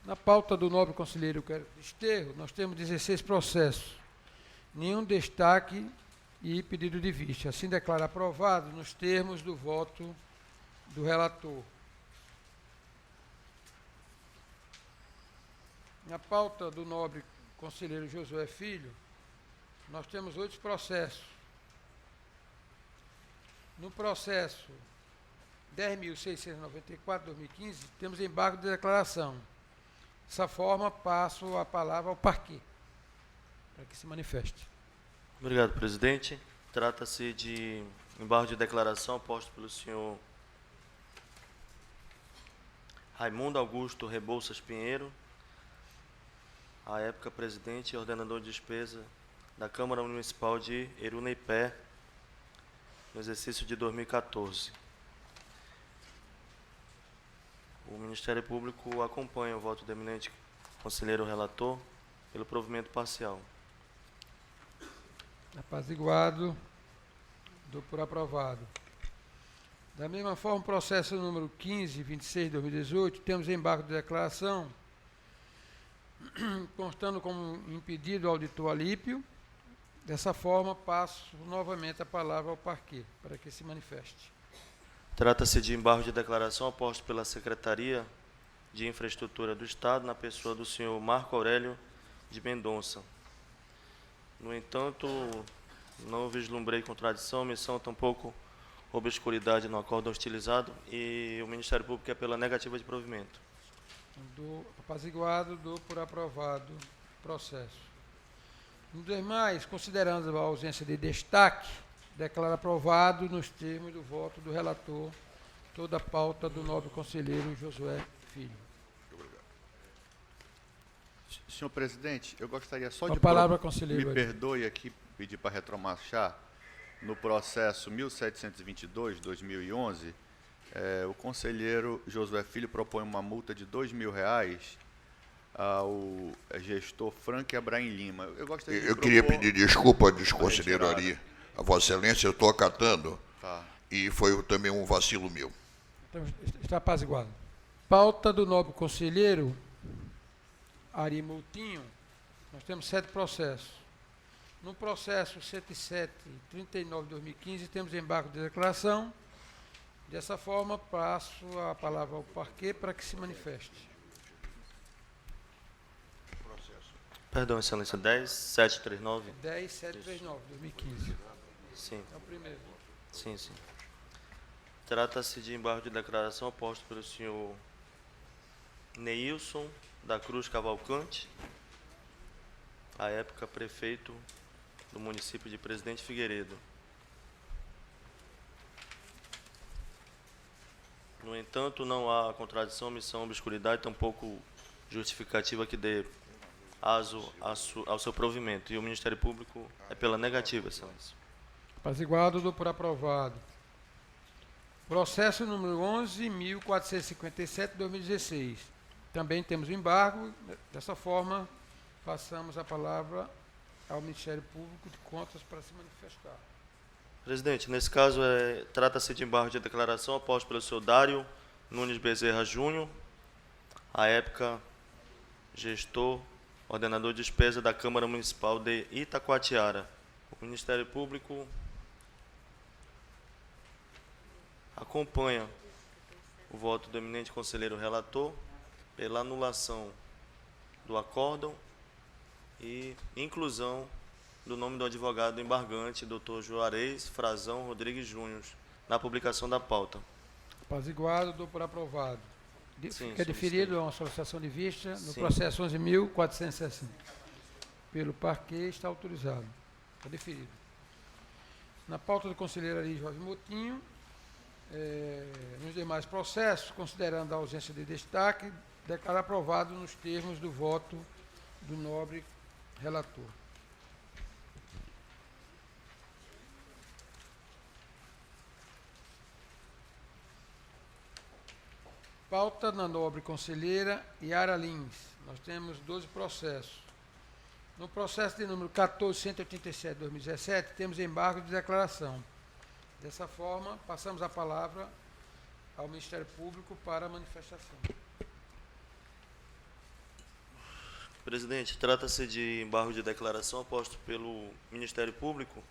Na pauta do nobre conselheiro Desterro, nós temos 16 processos. Nenhum destaque e pedido de vista. Assim declara aprovado nos termos do voto do relator. Na pauta do nobre conselheiro Josué Filho, nós temos 8 processos. No processo 10.694/2015, temos embargo de declaração. Dessa forma, passo a palavra ao parquê, para que se manifeste. Obrigado, presidente. Trata-se de embargo de declaração posto pelo senhor Raimundo Augusto Rebouças Pinheiro, à época presidente e ordenador de despesa da Câmara Municipal de Eruneipé, no exercício de 2014. O Ministério Público acompanha o voto do eminente conselheiro relator pelo provimento parcial. Apaziguado, dou por aprovado. Da mesma forma, processo número 1526 de 2018, temos embargo de declaração, constando como impedido o auditor Alípio. Dessa forma, passo novamente a palavra ao parquê, para que se manifeste. Trata-se de embargo de declaração oposto pela Secretaria de Infraestrutura do Estado, na pessoa do senhor Marco Aurélio de Mendonça. No entanto, não vislumbrei contradição, omissão, tampouco obscuridade no acordo hostilizado, e o Ministério Público é pela negativa de provimento. Do apaziguado, dou por aprovado o processo. No demais, considerando a ausência de destaque, declaro aprovado nos termos do voto do relator toda a pauta do nobre conselheiro Josué Filho. Senhor presidente, eu gostaria só Com a de... palavra, conselheiro. Me perdoe aqui, pedir para retromarchar. No processo 1722/2011, o conselheiro Josué Filho propõe uma multa de R$2.000 ao gestor Frank Abraim Lima. Eu queria pedir desculpa dos conselheiros Ari, a Vossa Excelência, eu estou acatando, e foi também um vacilo meu. Então, está apaziguado. Pauta do nobre conselheiro Ari Moutinho, nós temos 7 processos. No processo 107/39 de 2015, temos embargo de declaração. Dessa forma, passo a palavra ao parquê para que se manifeste. Perdão, excelência, 10.739. 10.739, 2015. Sim. É o primeiro. Sim, sim. Trata-se de embargo de declaração oposto pelo senhor Neilson da Cruz Cavalcante, à época prefeito do município de Presidente Figueiredo. No entanto, não há contradição, omissão, obscuridade, tampouco justificativa que dê aso ao seu provimento. E o Ministério Público é pela negativa, Excelência. Apaziguado, dou por aprovado. Processo número 11.457, 2016. Também temos o embargo. Dessa forma, passamos a palavra ao Ministério Público de Contas para se manifestar. Presidente, nesse caso, trata-se de embargo de declaração oposto pelo senhor Dário Nunes Bezerra Júnior, à época gestor, ordenador de despesa da Câmara Municipal de Itacoatiara. O Ministério Público acompanha o voto do eminente conselheiro relator pela anulação do acórdão e inclusão do nome do advogado embargante, Dr. Juarez Frazão Rodrigues Júnior, na publicação da pauta. Apaziguado, dou por aprovado. Sim, Fica deferido a uma solicitação de vista no Sim. processo 11.460. Pelo parquê está autorizado. Está deferido. Na pauta do conselheiro Ari Jorge Moutinho, nos demais processos, considerando a ausência de destaque, declara aprovado nos termos do voto do nobre relator. Pauta da nobre conselheira Yara Lins. Nós temos 12 processos. No processo de número 14.187, 2017, temos embargo de declaração. Dessa forma, passamos a palavra ao Ministério Público para a manifestação. Presidente, trata-se de embargo de declaração oposto pelo Ministério Público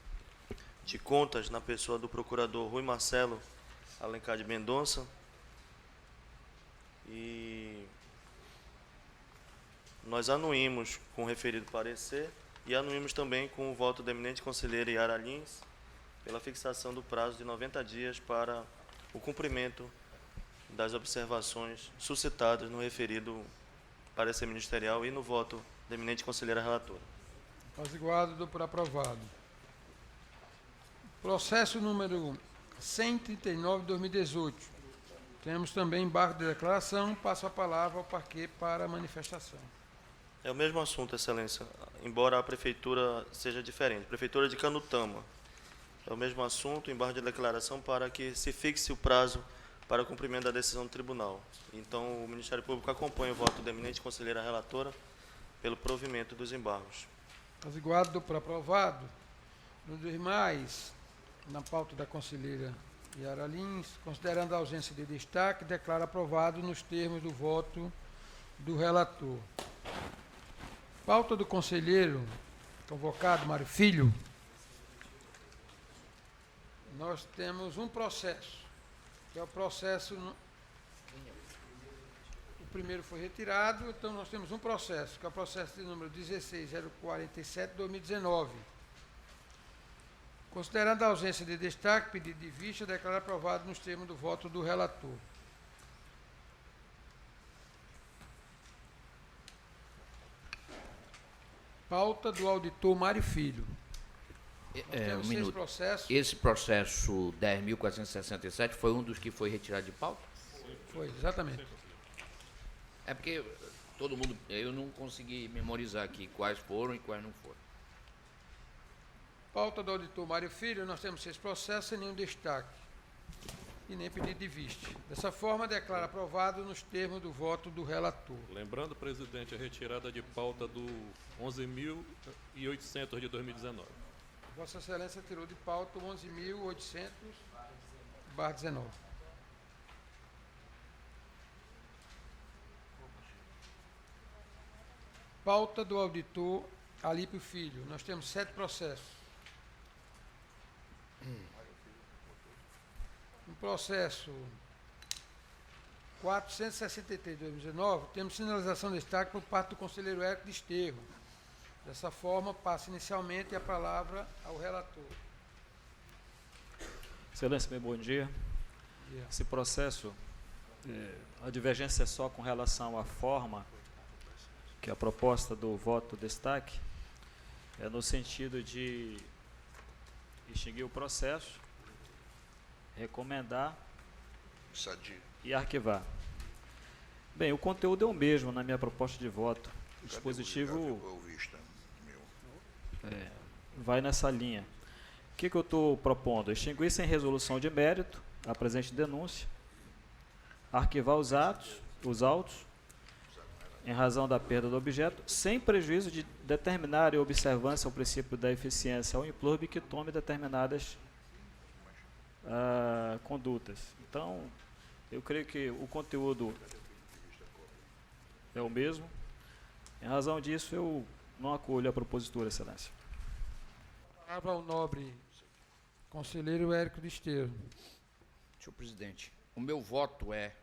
de Contas na pessoa do procurador Rui Marcelo Alencar de Mendonça, e nós anuímos com o referido parecer e anuímos também com o voto da eminente conselheira Yara Lins pela fixação do prazo de 90 dias para o cumprimento das observações suscitadas no referido parecer ministerial e no voto da eminente conselheira relatora. Apaziguado, dou por aprovado. Processo número 139, 2018. Temos também embargo de declaração. Passo a palavra ao parquê para a manifestação. É o mesmo assunto, Excelência, embora a prefeitura seja diferente. Prefeitura de Canutama. É o mesmo assunto, embargo de declaração para que se fixe o prazo para o cumprimento da decisão do tribunal. Então, o Ministério Público acompanha o voto da eminente conselheira relatora pelo provimento dos embargos. Apaziguado, dou por aprovado. Nos demais, na pauta da conselheira Yara Lins, considerando a ausência de destaque, declara aprovado nos termos do voto do relator. Pauta do conselheiro convocado, Mário Filho. Nós temos um processo, que é o processo... O primeiro foi retirado, então nós temos um processo, que é o processo de número 16.047, 2019. Considerando a ausência de destaque, pedido de vista, declara aprovado nos termos do voto do relator. Pauta do auditor Mário Filho. Nós temos 6 processos. Esse processo 10.467 foi um dos que foi retirado de pauta? Foi, exatamente. É porque todo mundo, eu não consegui memorizar aqui quais foram e quais não foram. Pauta do auditor Mário Filho, nós temos 6 processos sem nenhum destaque e nem pedido de vista. Dessa forma, declara aprovado nos termos do voto do relator. Lembrando, presidente, a retirada de pauta do 11.800 de 2019. Vossa Excelência tirou de pauta o 11.800/19. Pauta do auditor Alípio Filho. Nós temos 7 processos. No processo 463 de 2019, temos sinalização de destaque por parte do conselheiro Érico de Esterro. Dessa forma, passa inicialmente a palavra ao relator. Excelência, bem bom dia. Esse processo, a divergência é só com relação à forma que a proposta do voto destaque é no sentido de extinguir o processo, recomendar Sadio. e arquivar. Bem, o conteúdo é o mesmo na minha proposta de voto. O dispositivo Ficou vista, meu. vai nessa linha. O que eu estou propondo? Extinguir sem resolução de mérito a presente denúncia, arquivar os autos, em razão da perda do objeto, sem prejuízo de determinar e observância ao princípio da eficiência ao implurbe que tome determinadas condutas. Então, eu creio que o conteúdo é o mesmo. Em razão disso, eu não acolho a propositura, Excelência. Palavra ao nobre conselheiro Érico Desterro. Senhor presidente, o meu voto é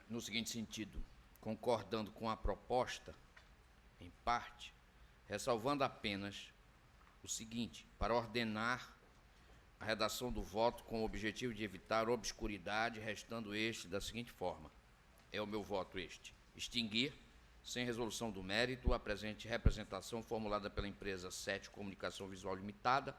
no seguinte sentido: concordando com a proposta, em parte, ressalvando apenas o seguinte: para ordenar a redação do voto com o objetivo de evitar obscuridade, restando este da seguinte forma. É o meu voto este: extinguir, sem resolução do mérito, a presente representação formulada pela empresa 7 Comunicação Visual Limitada,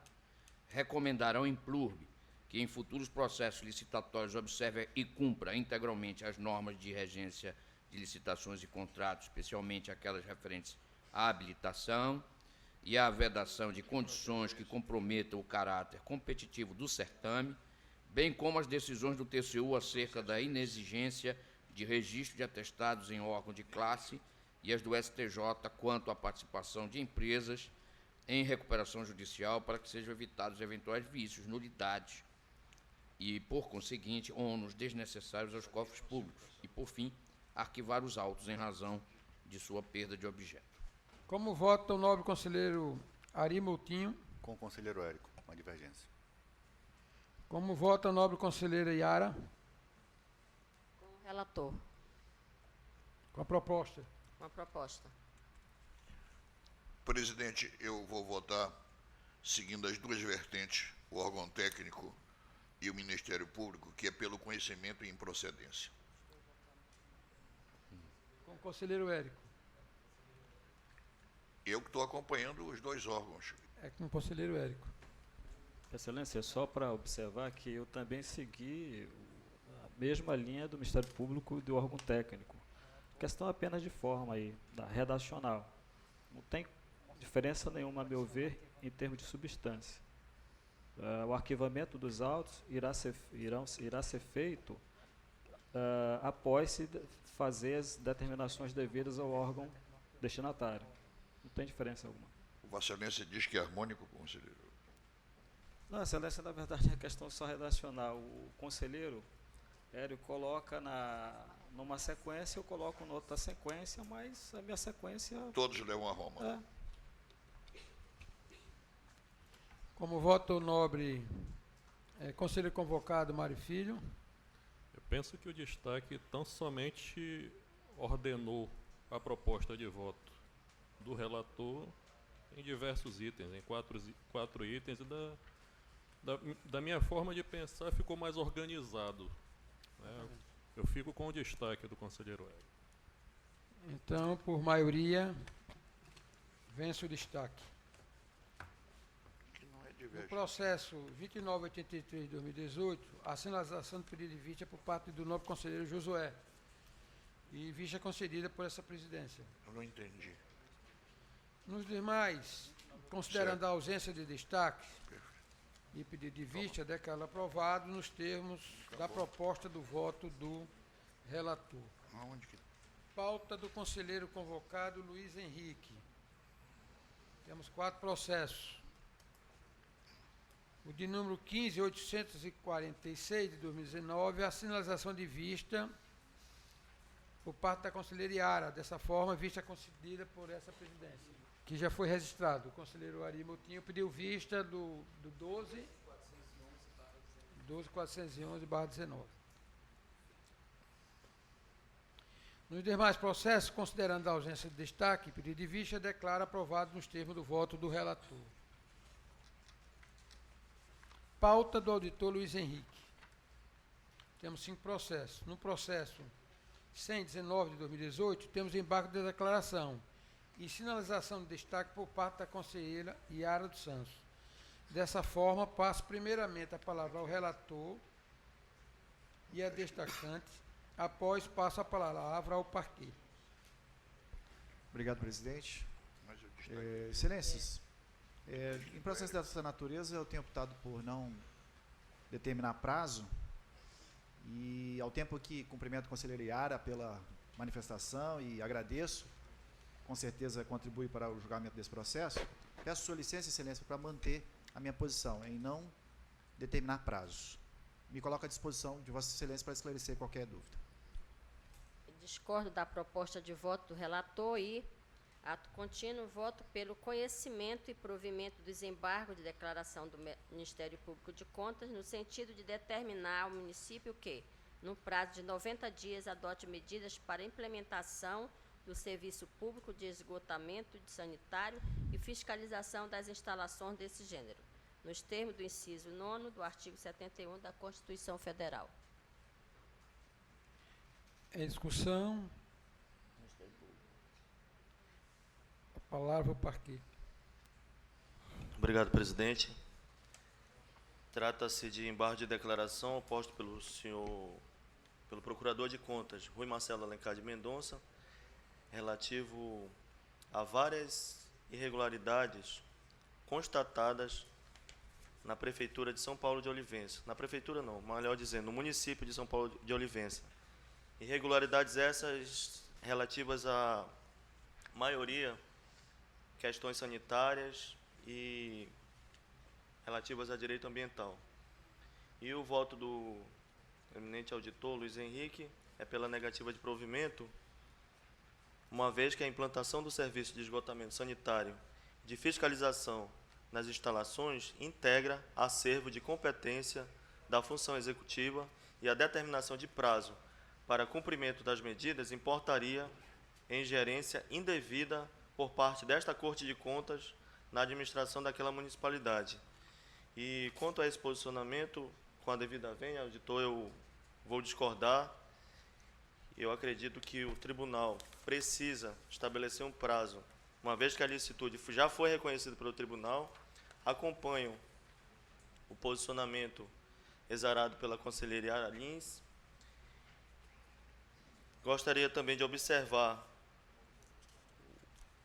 recomendar ao implurbe que em futuros processos licitatórios observe e cumpra integralmente as normas de regência de licitações e contratos, especialmente aquelas referentes à habilitação e à vedação de condições que comprometam o caráter competitivo do certame, bem como as decisões do TCU acerca da inexigência de registro de atestados em órgão de classe e as do STJ quanto à participação de empresas em recuperação judicial para que sejam evitados eventuais vícios, nulidades e, por conseguinte, ônus desnecessários aos cofres públicos e, por fim, arquivar os autos em razão de sua perda de objeto. Como vota o nobre conselheiro Ari Moutinho? Com o conselheiro Érico, uma divergência. Como vota a nobre conselheira Yara? Com o relator. Com a proposta. Com a proposta. Presidente, eu vou votar seguindo as duas vertentes, o órgão técnico e o Ministério Público, que é pelo conhecimento e improcedência. Com o conselheiro Érico. Eu que estou acompanhando os dois órgãos. É com o conselheiro Érico. Excelência, só para observar que eu também segui a mesma linha do Ministério Público e do órgão técnico. Questão apenas de forma aí, da redacional. Não tem diferença nenhuma, a meu ver, em termos de substância. O arquivamento dos autos irá ser feito após se fazer as determinações devidas ao órgão destinatário. Não tem diferença alguma. Vossa Excelência diz que é harmônico, conselheiro? Não, Excelência, na verdade, é questão só redacional. O conselheiro Érico coloca numa sequência, eu coloco noutra sequência, mas a minha sequência... Todos levam a Roma. É. Como vota o nobre conselheiro convocado Mário Filho? Eu penso que o destaque tão somente ordenou a proposta de voto do relator em diversos itens, em quatro itens, e da minha forma de pensar ficou mais organizado. Né? Eu fico com o destaque do conselheiro Érico. Então, por maioria, vence o destaque. No processo 2983 de 2018, a sinalização do pedido de vista por parte do nobre conselheiro Josué. E vista concedida por essa presidência. Eu não entendi. Nos demais, considerando a ausência de destaques e pedido de vista, declaro aprovado nos termos da proposta do voto do relator. Aonde que... Pauta do conselheiro convocado Luiz Henrique. Temos 4 processos. O de número 15.846 de 2019, a sinalização de vista por parte da conselheira Yara. Dessa forma, vista concedida por essa presidência, que já foi registrado. O conselheiro Ari Moutinho pediu vista do 12.411/19. Nos demais processos, considerando a ausência de destaque, pedido de vista, declara aprovado nos termos do voto do relator. Pauta do auditor Luiz Henrique. Temos 5 processos. No processo 119 de 2018, temos embargo de declaração e sinalização de destaque por parte da conselheira Yara dos Santos. Dessa forma, passo primeiramente a palavra ao relator e a destacante, após passo a palavra ao parquet. Obrigado, presidente. Mas eu destaquei. Excelências, em processo dessa natureza, eu tenho optado por não determinar prazo e, ao tempo que cumprimento a conselheira Yara pela manifestação e agradeço, com certeza contribui para o julgamento desse processo, peço sua licença, excelência, para manter a minha posição em não determinar prazos. Me coloco à disposição de vossa excelência para esclarecer qualquer dúvida. Discordo da proposta de voto do relator e, ato contínuo, voto pelo conhecimento e provimento dos embargos de declaração do Ministério Público de Contas, no sentido de determinar ao município que, no prazo de 90 dias, adote medidas para implementação do serviço público de esgotamento de sanitário e fiscalização das instalações desse gênero, nos termos do inciso 9º do artigo 71 da Constituição Federal. Em discussão. A palavra ao parquet. Obrigado, presidente. Trata-se de embargo de declaração oposto pelo Procurador de Contas, Rui Marcelo Alencar de Mendonça, relativo a várias irregularidades constatadas na Prefeitura de São Paulo de Olivença. Na Prefeitura não, melhor dizendo, no município de São Paulo de Olivença. Irregularidades essas relativas à maioria questões sanitárias e relativas a direito ambiental. E o voto do eminente auditor Luiz Henrique é pela negativa de provimento, uma vez que a implantação do serviço de esgotamento sanitário de fiscalização nas instalações integra acervo de competência da função executiva e a determinação de prazo para cumprimento das medidas importaria em gerência indevida por parte desta Corte de Contas na administração daquela municipalidade. E quanto a esse posicionamento, com a devida vênia, auditor, eu vou discordar. Eu acredito que o tribunal precisa estabelecer um prazo, uma vez que a licitude já foi reconhecida pelo tribunal. Acompanho o posicionamento exarado pela conselheira Yara Lins. Gostaria também de observar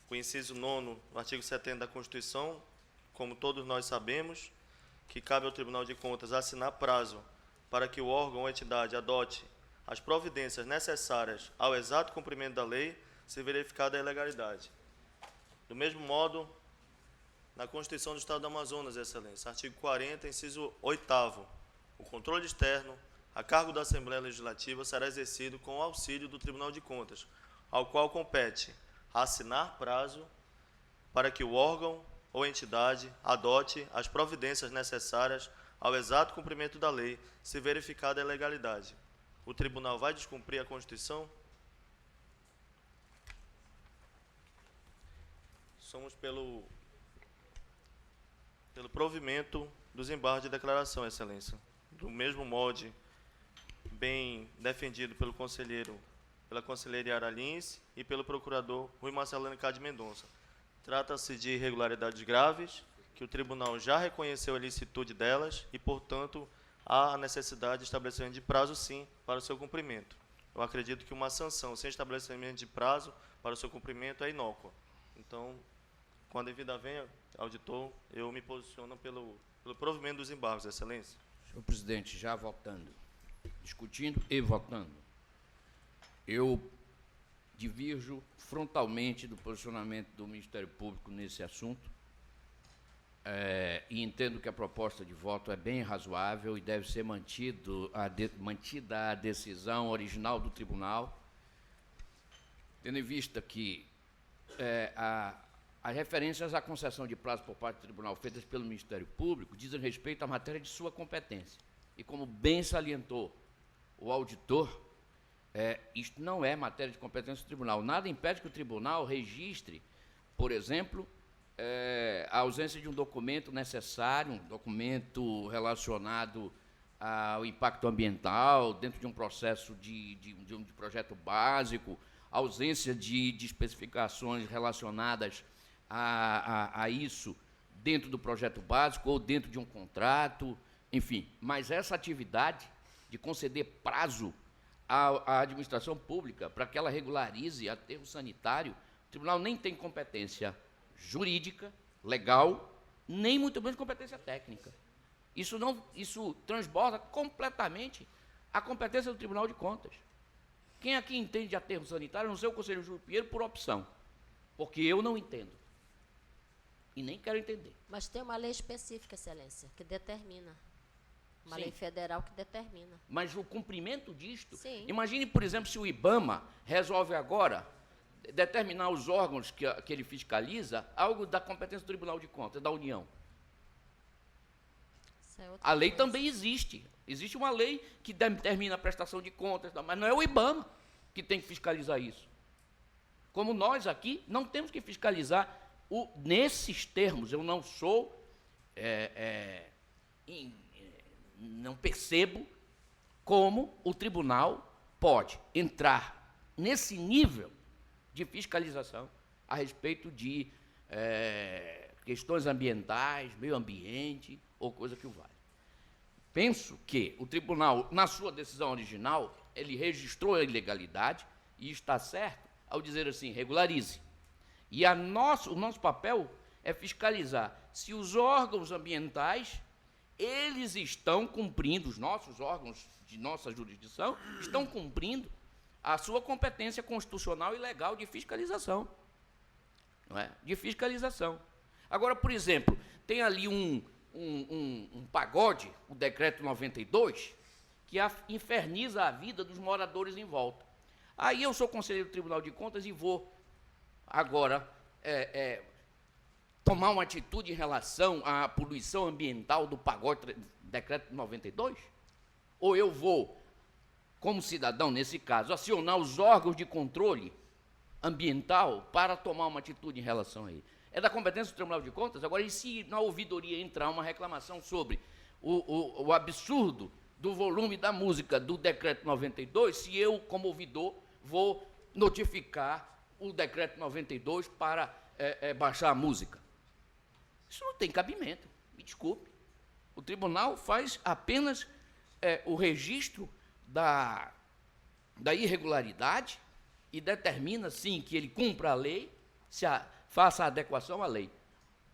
o inciso 9º, no artigo 70 da Constituição, como todos nós sabemos, que cabe ao Tribunal de Contas assinar prazo para que o órgão ou entidade adote as providências necessárias ao exato cumprimento da lei, se verificada a ilegalidade. Do mesmo modo, na Constituição do Estado do Amazonas, Excelência, artigo 40, inciso 8º, o controle externo a cargo da Assembleia Legislativa será exercido com o auxílio do Tribunal de Contas, ao qual compete assinar prazo para que o órgão ou entidade adote as providências necessárias ao exato cumprimento da lei, se verificada a ilegalidade. O tribunal vai descumprir a Constituição? Somos pelo provimento dos embargos de declaração, Excelência. Do mesmo modo, bem defendido pela conselheira Yara Lins e pelo procurador Rui Marcelo Alencar de Mendonça. Trata-se de irregularidades graves, que o tribunal já reconheceu a licitude delas e, portanto, há a necessidade de estabelecimento de prazo, sim, para o seu cumprimento. Eu acredito que uma sanção sem estabelecimento de prazo para o seu cumprimento é inócua. Então, com a devida vênia, auditor, eu me posiciono pelo provimento dos embargos, Excelência. Senhor presidente, já votando, discutindo e votando, eu divirjo frontalmente do posicionamento do Ministério Público nesse assunto e entendo que a proposta de voto é bem razoável e deve ser mantida a decisão original do tribunal, tendo em vista que as referências à concessão de prazo por parte do tribunal feitas pelo Ministério Público dizem respeito à matéria de sua competência. E como bem salientou o auditor, isto não é matéria de competência do tribunal. Nada impede que o tribunal registre, por exemplo, a ausência de um documento necessário, um documento relacionado o impacto ambiental dentro de um processo de um projeto básico, ausência de especificações relacionadas a isso dentro do projeto básico ou dentro de um contrato, enfim. Mas essa atividade de conceder prazo à administração pública para que ela regularize aterro sanitário, o tribunal nem tem competência jurídica, legal, nem muito menos competência técnica. Isso transborda completamente a competência do Tribunal de Contas. Quem aqui entende de aterro sanitário, não sei o conselheiro Júlio Pinheiro, por opção, porque eu não entendo. E nem quero entender. Mas tem uma lei específica, Excelência, que determina. Uma lei federal que determina. Mas o cumprimento disto... Sim. Imagine, por exemplo, se o IBAMA resolve agora determinar os órgãos que ele fiscaliza algo da competência do Tribunal de Contas, da União. A lei também existe. Existe uma lei que determina a prestação de contas, mas não é o IBAMA que tem que fiscalizar isso. Como nós aqui não temos que fiscalizar nesses termos. Eu não sou, não percebo como o tribunal pode entrar nesse nível de fiscalização a respeito de questões ambientais, meio ambiente ou coisa que o valha. Penso que o tribunal, na sua decisão original, ele registrou a ilegalidade e está certo ao dizer assim, regularize. E o nosso papel é fiscalizar se os órgãos ambientais, eles estão cumprindo, os nossos órgãos de nossa jurisdição, estão cumprindo a sua competência constitucional e legal de fiscalização. Não é? De fiscalização. Agora, por exemplo, tem ali um pagode, o decreto 92, que inferniza a vida dos moradores em volta. Aí eu sou conselheiro do Tribunal de Contas e vou agora tomar uma atitude em relação à poluição ambiental do pagode, decreto 92? Ou eu vou, como cidadão nesse caso, acionar os órgãos de controle ambiental para tomar uma atitude em relação a ele? É da competência do Tribunal de Contas. Agora, e se na ouvidoria entrar uma reclamação sobre o absurdo do volume da música do decreto 92, se eu, como ouvidor, vou notificar o decreto 92 para baixar a música? Isso não tem cabimento, me desculpe. O tribunal faz apenas o registro da irregularidade e determina, sim, que ele cumpra a lei, faça a adequação à lei.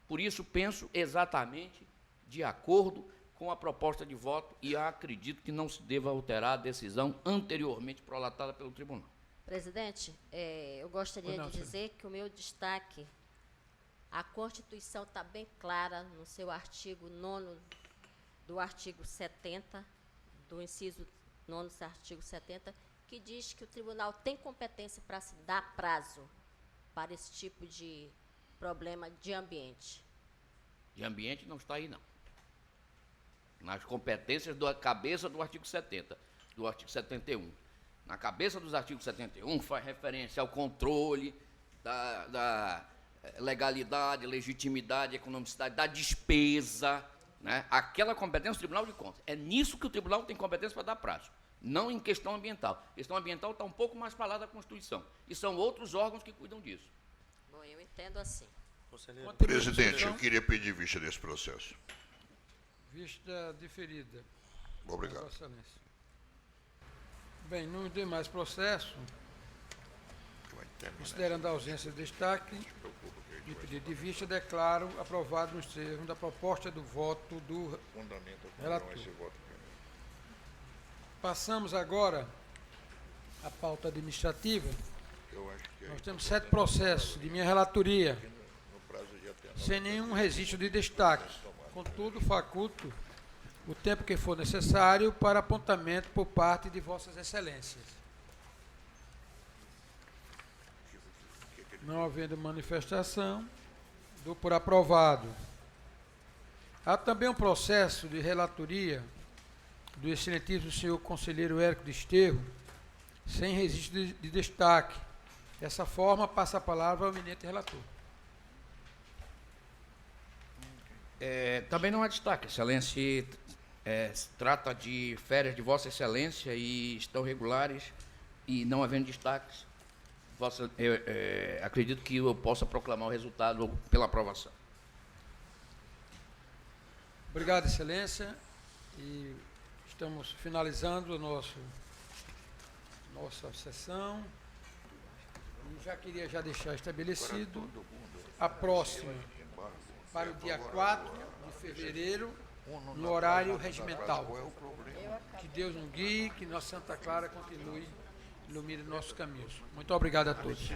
Por isso, penso exatamente de acordo com a proposta de voto e acredito que não se deva alterar a decisão anteriormente prolatada pelo tribunal. Presidente, eu gostaria de dizer que o meu destaque, a Constituição está bem clara no seu artigo 9º do artigo 70, do inciso 9º do artigo 70, que diz que o tribunal tem competência para se dar prazo para esse tipo de problema de ambiente. De ambiente não está aí, não. Nas competências da cabeça do artigo 70, do artigo 71. Na cabeça dos artigos 71 faz referência ao controle da legalidade, legitimidade, economicidade, da despesa, né? Aquela competência do Tribunal de Contas. É nisso que o tribunal tem competência para dar prazo, não em questão ambiental. A questão ambiental está um pouco mais para lá da Constituição, e são outros órgãos que cuidam disso. Bom, eu entendo assim. Presidente, eu queria pedir vista desse processo. Vista diferida. Obrigado. Vossa Excelência. Bem, no demais processo, considerando a ausência de destaque de pedido de vista, declaro aprovado nos termos da proposta do voto do relator. Passamos agora à pauta administrativa. Nós temos 7 processos de minha relatoria, sem nenhum registro de destaque. Contudo, faculto o tempo que for necessário para apontamento por parte de Vossas Excelências. Não havendo manifestação, dou por aprovado. Há também um processo de relatoria do excelentíssimo senhor conselheiro Érico Desterro, sem registro de destaque. Dessa forma, passa a palavra ao eminente relator. Também não há destaque, Excelência Se trata de férias de Vossa Excelência e estão regulares e não havendo destaques. Acredito que eu possa proclamar o resultado pela aprovação. Obrigado, Excelência. E estamos finalizando nossa sessão. E já queria deixar estabelecido a próxima, para o dia 4 de fevereiro, no horário regimental. Que Deus nos guie, que nossa Santa Clara continue ilumine nossos caminhos. Muito obrigado a todos.